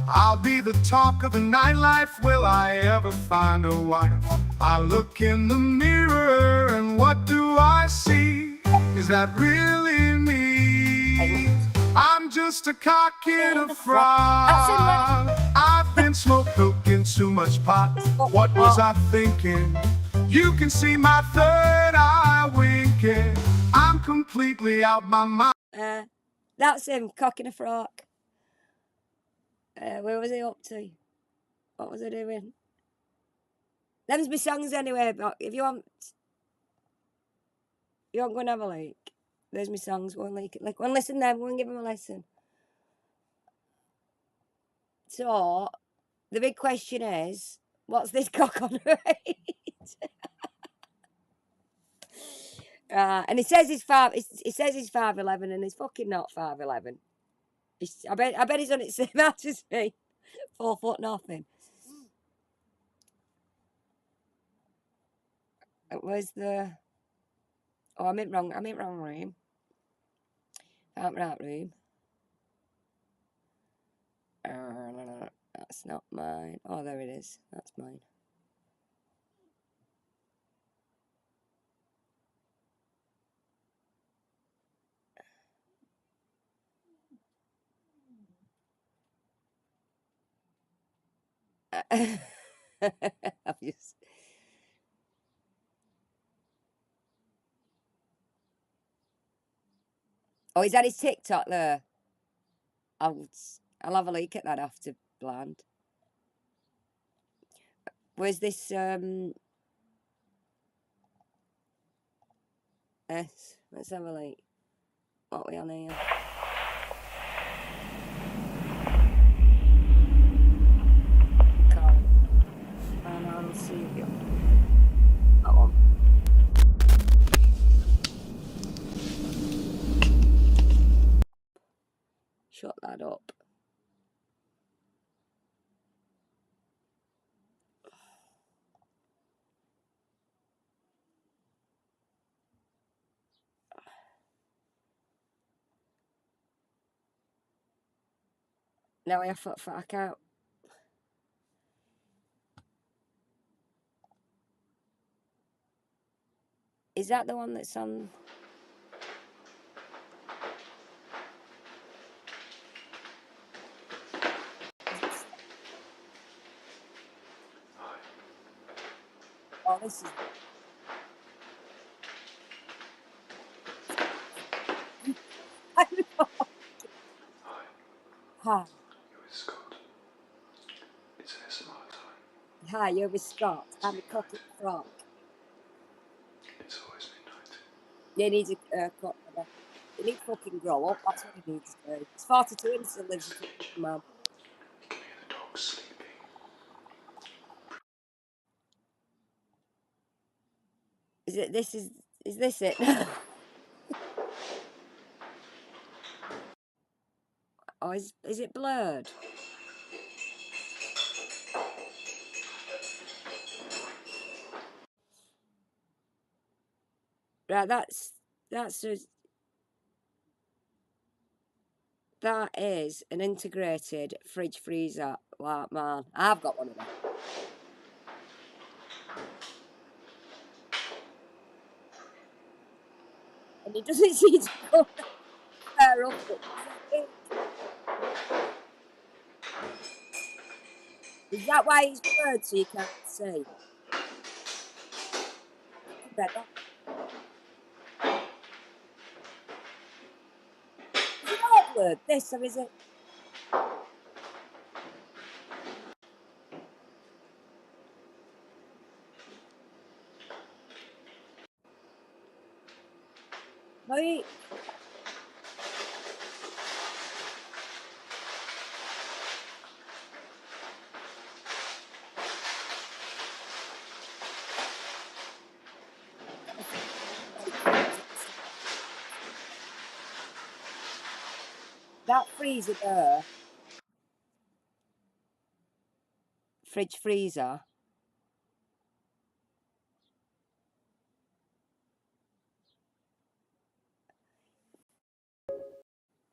I'll be the talk of the nightlife, will I ever find a wife? I look in the mirror and what do I see? Is that really me? I'm just a cock in a frock. I've been smoke cooking too much pot. What was I thinking? You can see my third eye winking. I'm completely out my mind. That's him, cock in a frock. Where was he up to? What was I doing? Them's my songs anyway, but if you want go and have a look. There's my songs, go and listen to them, go and give them a listen. So, the big question is, what's this cock on right? And he says he's 5'11", and he's fucking not 5'11". I bet he's on it same height as me. 4 foot nothing. Where's the... Oh, I'm in wrong room. Right room. That's not mine. Oh, there it is. That's mine. Obvious. Oh, is that his TikTok there? I'll have a look at that after Bland. Where's this S? Let's have a look. What are we on here? And I'll see you. That one. Shut that up. Now I have to fuck out. Is that the one that's on? Oh, this is. Hi. You're with Scott. It's ASMR time. Hi, you're with Scott. I'm a cocky frog. It's always midnight. He needs a haircut. He needs to fucking grow up. That's what he needs to do. He's 42 and still lives with his mum. You can hear the dogs sleeping. Is this it? now. Is it blurred? Right, that is an integrated fridge freezer. Wow, man, I've got one of them. And it doesn't seem to go fair up it. Is that why it's blurred so you can't see? Better. Is it all blurred, this, or is it? Right. That freezer there, fridge freezer,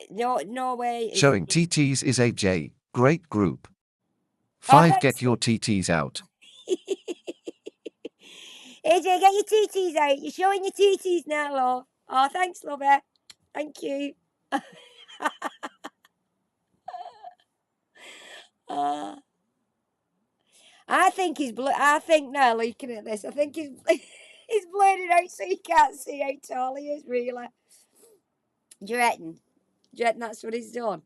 no way. Showing TTs is AJ. Great group. Oh, 5. thanks. Get your TTs out. AJ, get your TTs out. You're showing your TTs now, love. Oh, thanks, lover. Thank you. I think he's I think now, looking at this, I think he's he's blurred it out so you can't see how tall he is, really. Do you reckon? Do you reckon that's what he's done?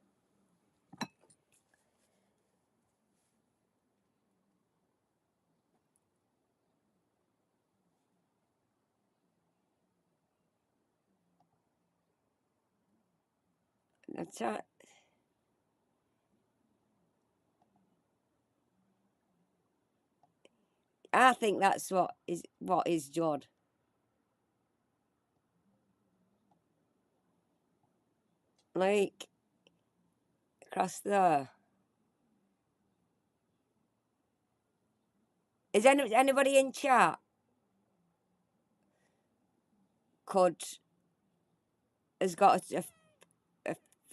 That's right. I think that's what is done. Like across there. Is anybody in chat has got a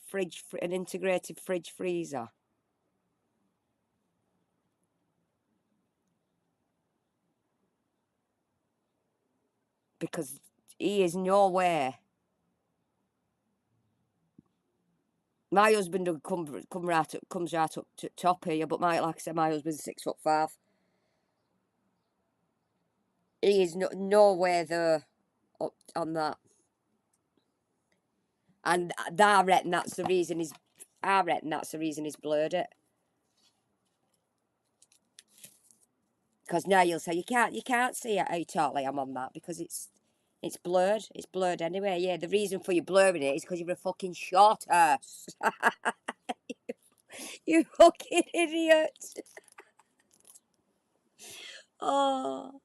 fridge, an integrated fridge freezer? Because he is nowhere. My husband comes right up to top here, but like I said, my husband's 6'5". He is nowhere there up on that. And I reckon that's the reason he's blurred it. Because now you'll say you can't see how tall I am on that because it's blurred. It's blurred anyway. Yeah, the reason for you blurring it is because you're a fucking short ass. You fucking idiot. Oh.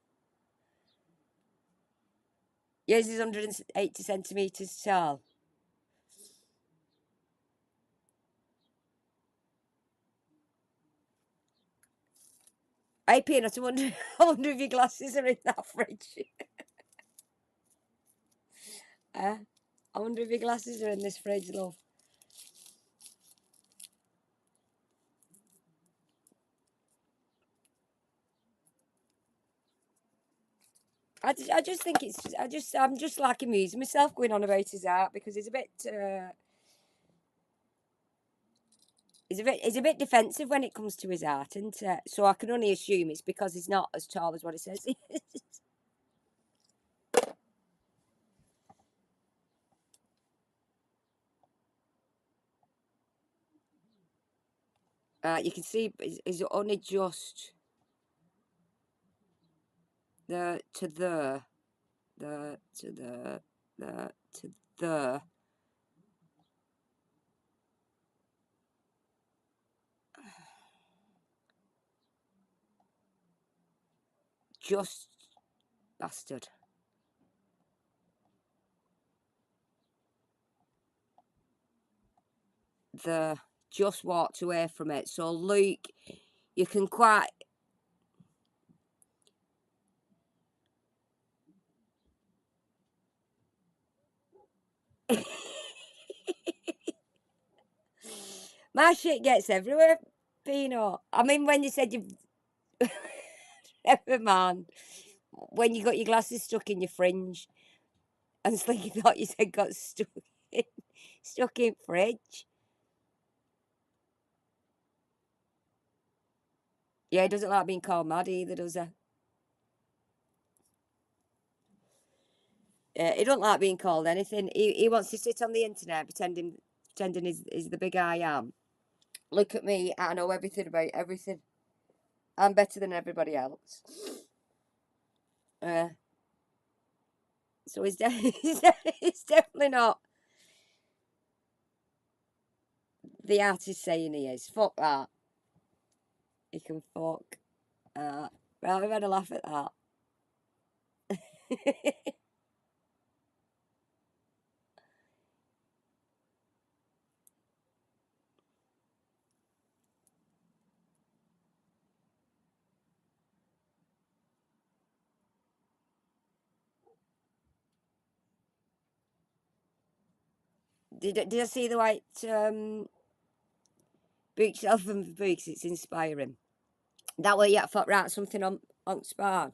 Yours is 180 centimetres tall. Hey, Peanut, I wonder if your glasses are in that fridge. I wonder if your glasses are in this fridge, love. I just think I'm just like amusing myself going on about his art because he's a bit he's a bit defensive when it comes to his art, and so I can only assume it's because he's not as tall as what he says he is. You can see is only just the to the just bastard. just walked away from it. So Luke, you can quite... My shit gets everywhere, Pino. I mean, when you said you've... Never mind. When you got your glasses stuck in your fringe, and Slinky thought you said got stuck in fridge. Yeah, he doesn't like being called mad either, does he? He don't like being called anything. He wants to sit on the internet pretending he's the big I am. Look at me, I know everything about everything. I'm better than everybody else. So he's definitely not the artist saying he is. Fuck that. He can fuck. Right, we've had a laugh at that. Did I see the white bookshelf and books? It's inspiring. That way, yeah, thought write something on Span.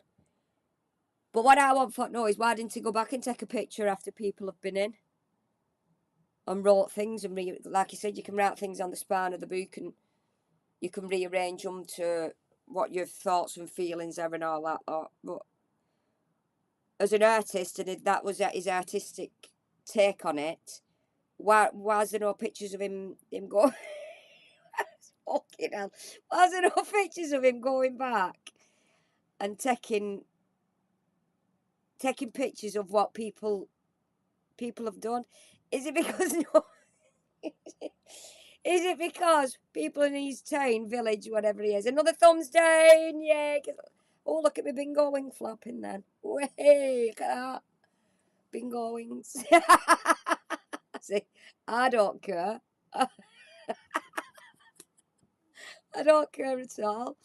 But what I want to know is why didn't he go back and take a picture after people have been in and wrote things and like you said, you can write things on the spine of the book and you can rearrange them to what your thoughts and feelings are and all that. But as an artist, and that was his artistic take on it, why is there no pictures of him going? Fucking hell! Why is there no pictures of him going back and taking pictures of what people have done? Is it because no? Is it because people in his town, village, whatever he is, another thumbs down? Yeah. Oh, look at my bingo wing flapping then. Way, look at that. Bingo wings. See, I don't care. I don't care at all.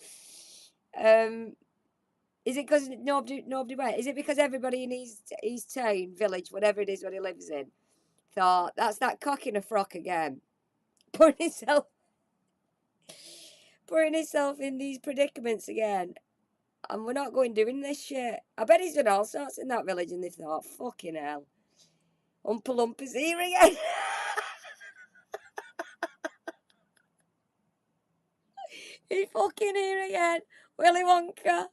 Is it because nobody went? Is it because everybody in his town, village, whatever it is where he lives in, thought that's that cock in a frock again, putting himself in these predicaments again, and we're not going doing this shit. I bet he's done all sorts in that village, and they thought, fucking hell, Oompa Loompa's here again. He's fucking here again, Willy Wonka.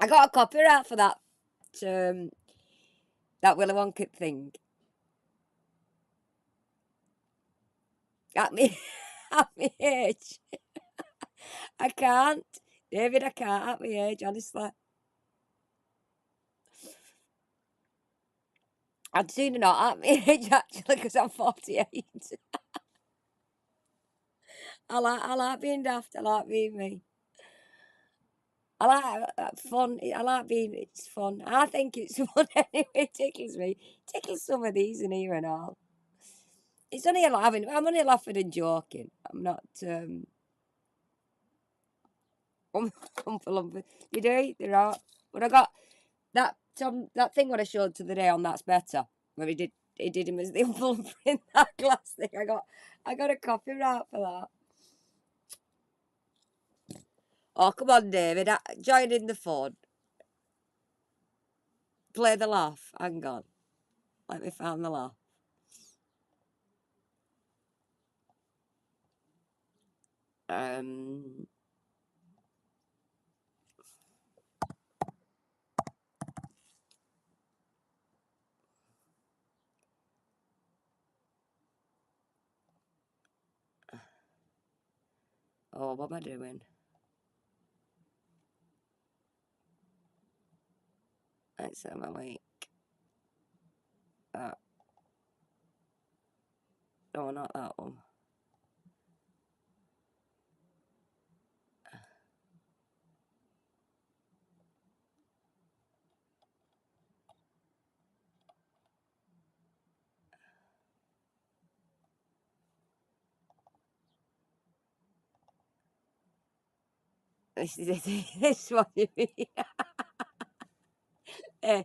I got a copyright for that Willy Wonka thing. At me age. I can't. David, I can't at my age, honestly. I'd sooner not at my age, actually, because I'm 48. I like being daft. I like being me. I like fun. I like being. It's fun. I think it's fun anyway. It tickles me. Tickles some of these in here and all. It's only laughing. I'm only laughing and joking. I'm not. You do. There are. But I got that thing what I showed to the day on That's Better, where he did him as the Umpa in that glass thing. I got a copyright for that. Oh, come on, David. Join in the fun. Play the laugh. Hang on. Let me find the laugh. Oh, what am I doing? Let's have a week. No, not that one. This one you mean? Yes.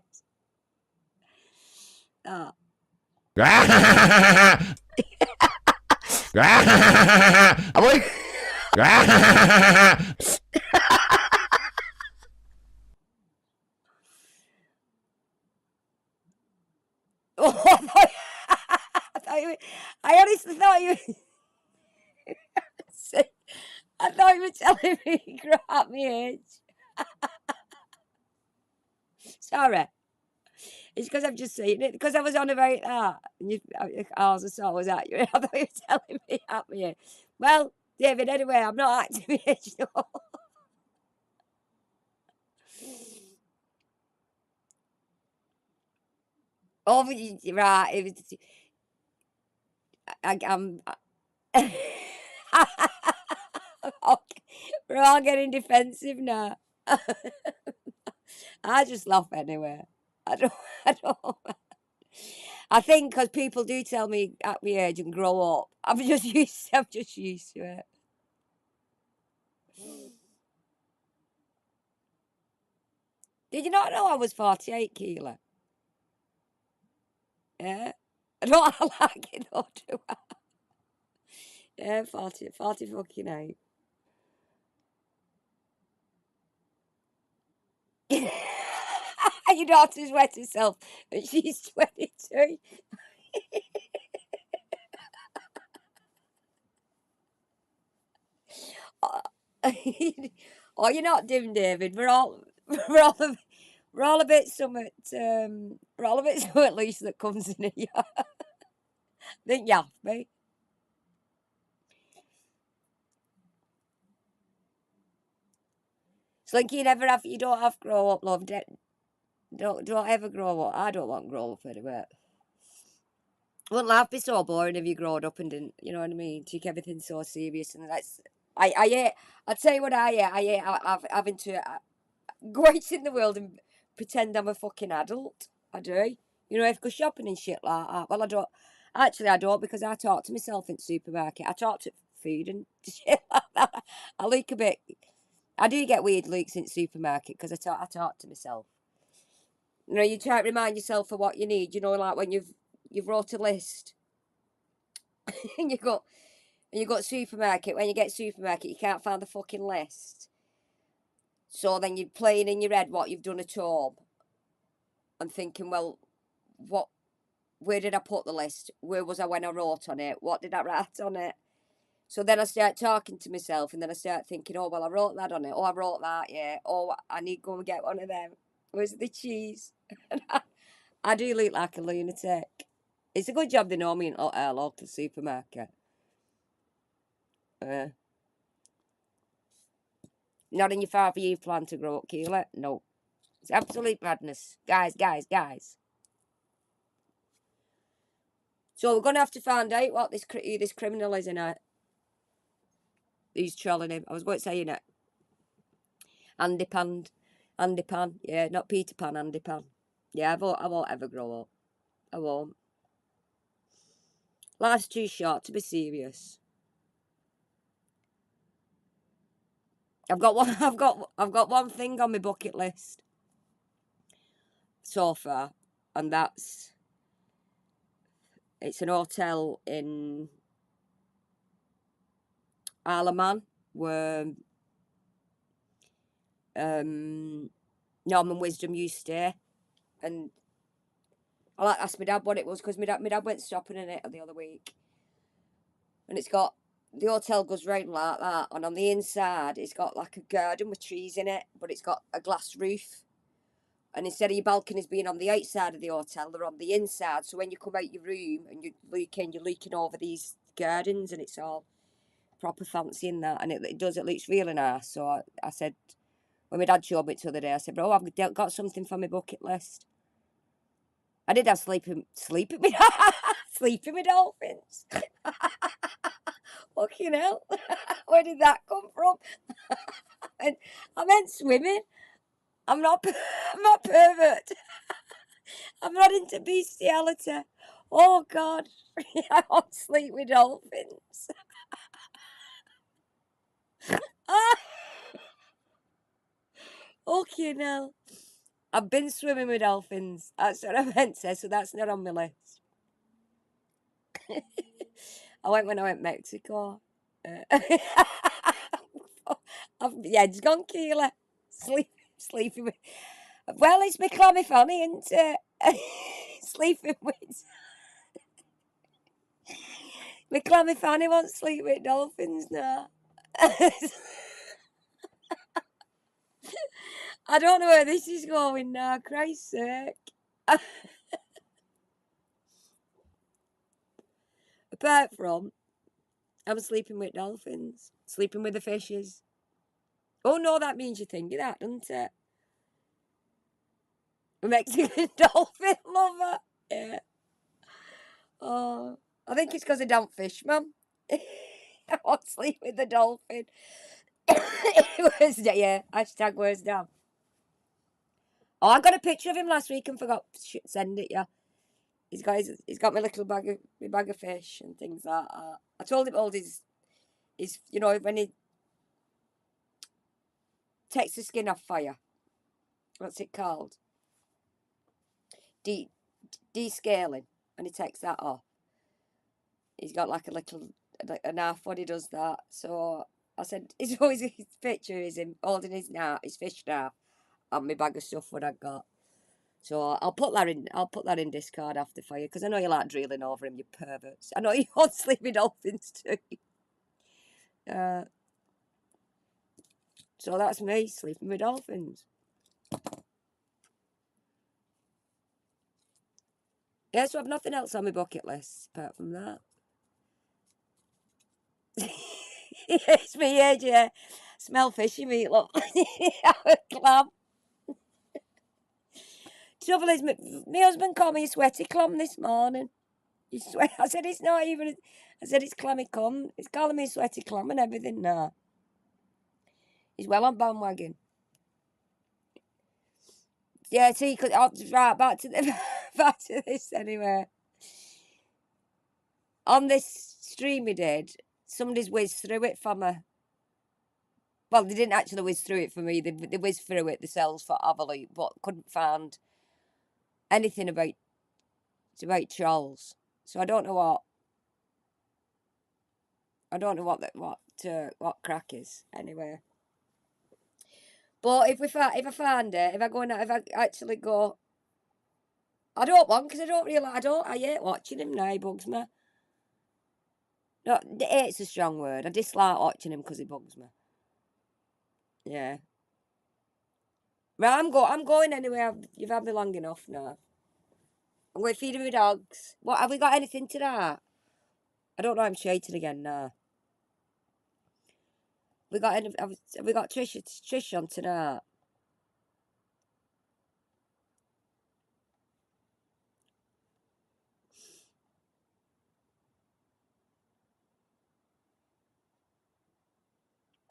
Oh. Aboy! Oh, I thought you were, I honestly thought you were, I thought you were telling me crap my age. Sorry. It's because I've just seen it. Because I was on about that. And you, I saw was at you. I thought you were telling me at my age. Well, David, anyway, I'm not acting my age no. Oh, right. I'm. Okay, we're all getting defensive now. I just laugh anyway. I don't. I don't. I think because people do tell me at my age and grow up, I'm just used. I'm just used to it. Did you not know I was 48 kilo? Yeah. I don't like it though, do I? Yeah, 40 fucking 8. Your daughter's wet herself and she's 22. Oh, you're not dim, David. We're all a, we're all a bit somewhat we're all a bit somewhat loose that comes in here. Think you have me. Slinky, you don't have to grow up, love. Don't ever grow up. I don't want to grow up anyway. Wouldn't life be so boring if you growed up and didn't, you know what I mean? Take everything so serious and that's. I hate. I'll tell you what I hate. I hate having to go out in the world and pretend I'm a fucking adult. I do. You know, if I go shopping and shit like that. Well, I don't. Actually, I don't because I talk to myself in the supermarket. I talk to food and shit like that. I leak a bit. I do get weird leaks in the supermarket because I talk to myself. You know, you try to remind yourself of what you need. You know, like when you've wrote a list and you got supermarket. When you get supermarket, you can't find the fucking list. So then you're playing in your head what you've done at home and thinking, well, where did I put the list? Where was I when I wrote on it? What did I write on it? So then I start talking to myself and then I start thinking, oh, well, I wrote that on it. Oh, I wrote that, yeah. Oh, I need to go and get one of them. Where's the cheese? I do look like a lunatic. It's a good job they know me in a local supermarket. Not in your 5-year plan to grow up, Keela. No. It's absolute madness. Guys. So we're going to have to find out what this criminal is in it. Who's trolling him. I was going to say, it. Andy Pan. Yeah, not Peter Pan, Andy Pan. Yeah, I won't ever grow up. I won't. Life's too short to be serious. I've got one thing on my bucket list so far, and it's an hotel in Isle of Man where Norman Wisdom used to stay, and I asked my dad what it was because my dad went shopping in it the other week, and the hotel goes round like that, and on the inside it's got like a garden with trees in it, but it's got a glass roof. And instead of your balconies being on the outside of the hotel, they're on the inside. So when you come out your room and you're looking over these gardens, and it's all proper fancy in that. And it looks really nice. So I said, when my dad showed me it the other day, I said, bro, I've got something for my bucket list. I did have sleeping with dolphins. Fucking hell. Where did that come from? I meant swimming. I'm not pervert. I'm not into bestiality. Oh God, I won't sleep with dolphins. Okay, now. I've been swimming with dolphins. That's what I meant to say, so that's not on my list. I went when I went Mexico. Yeah, it's gone Keela. Sleeping with. Well, it's my clammy fanny, isn't it? Sleeping with. My clammy fanny wants to sleep with dolphins now. I don't know where this is going now, Christ's sake. Apart from, I'm sleeping with dolphins, sleeping with the fishes. Oh no, that means you think of that, doesn't it? A Mexican dolphin lover. Yeah. Oh, I think it's because I don't fish, Mum. I won't sleep with the dolphin. Where's yeah? Hashtag where's Dad? Oh, I got a picture of him last week and forgot to send it. Yeah, he's got my little bag of fish and things like that. I told him all his when he takes the skin off fire. What's it called? Descaling, and he takes that off. He's got like a knife when he does that. So I said, it's always his picture is him holding his fish knife, and my bag of stuff what I got. So I'll put that in discard after fire because I know you like drilling over him, you perverts. I know you want sleepy dolphins too. So that's me sleeping with dolphins. Yeah, so I've nothing else on my bucket list apart from that. It's me age, yeah. Smell fishy meat, look. Clam. Trouble is, my husband called me a sweaty clam this morning. I said it's not even. I said it's clammy cum. He's calling me a sweaty clam and everything now. He's well on bandwagon. Yeah, see, right back to this anyway. On this stream we did, somebody's whizzed through it for me. Well, they didn't actually whiz through it for me. They whizzed through it themselves for Avaloop, but couldn't find anything about trolls. So I don't know what crack is anyway. But if I find it, if I actually go, I don't want because I hate watching him now. He bugs me. No, hate's a strong word. I dislike watching him because he bugs me. Yeah. Right, I'm going anyway. You've had me long enough now. I'm going to feed him my dogs. What, have we got anything tonight? I don't know, I'm shouting again now. Have we got Trish on tonight?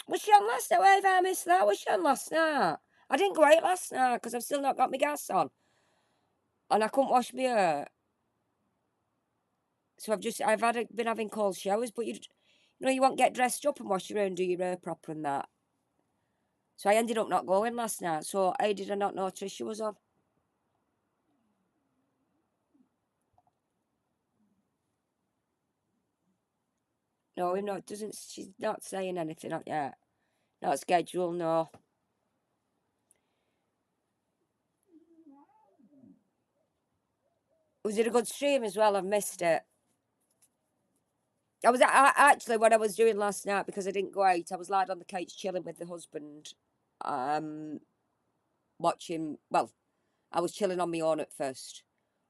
Was she on last night? Where have I missed that? Was she on last night? I didn't go out last night because I've still not got my gas on. And I couldn't wash my hair. So I've been having cold showers, but you won't get dressed up and wash your hair and do your hair proper and that. So I ended up not going last night. So how did I not know Trisha was on? No, she's not saying anything yet. Not scheduled, no. Was it a good stream as well? I've missed it. Actually, what I was doing last night, because I didn't go out, I was lying on the couch chilling with the husband, watching, well, I was chilling on my own at first,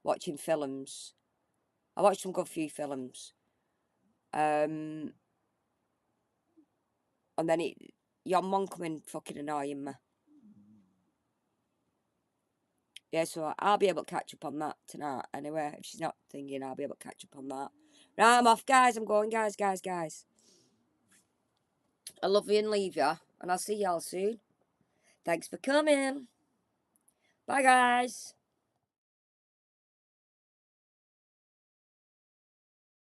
watching films. I watched some good few films. And then your mum coming fucking annoying me. Yeah, so I'll be able to catch up on that tonight anyway. If she's not thinking, I'll be able to catch up on that. Right, I'm off, guys. I'm going, guys. I love you and leave you, and I'll see y'all soon. Thanks for coming. Bye, guys.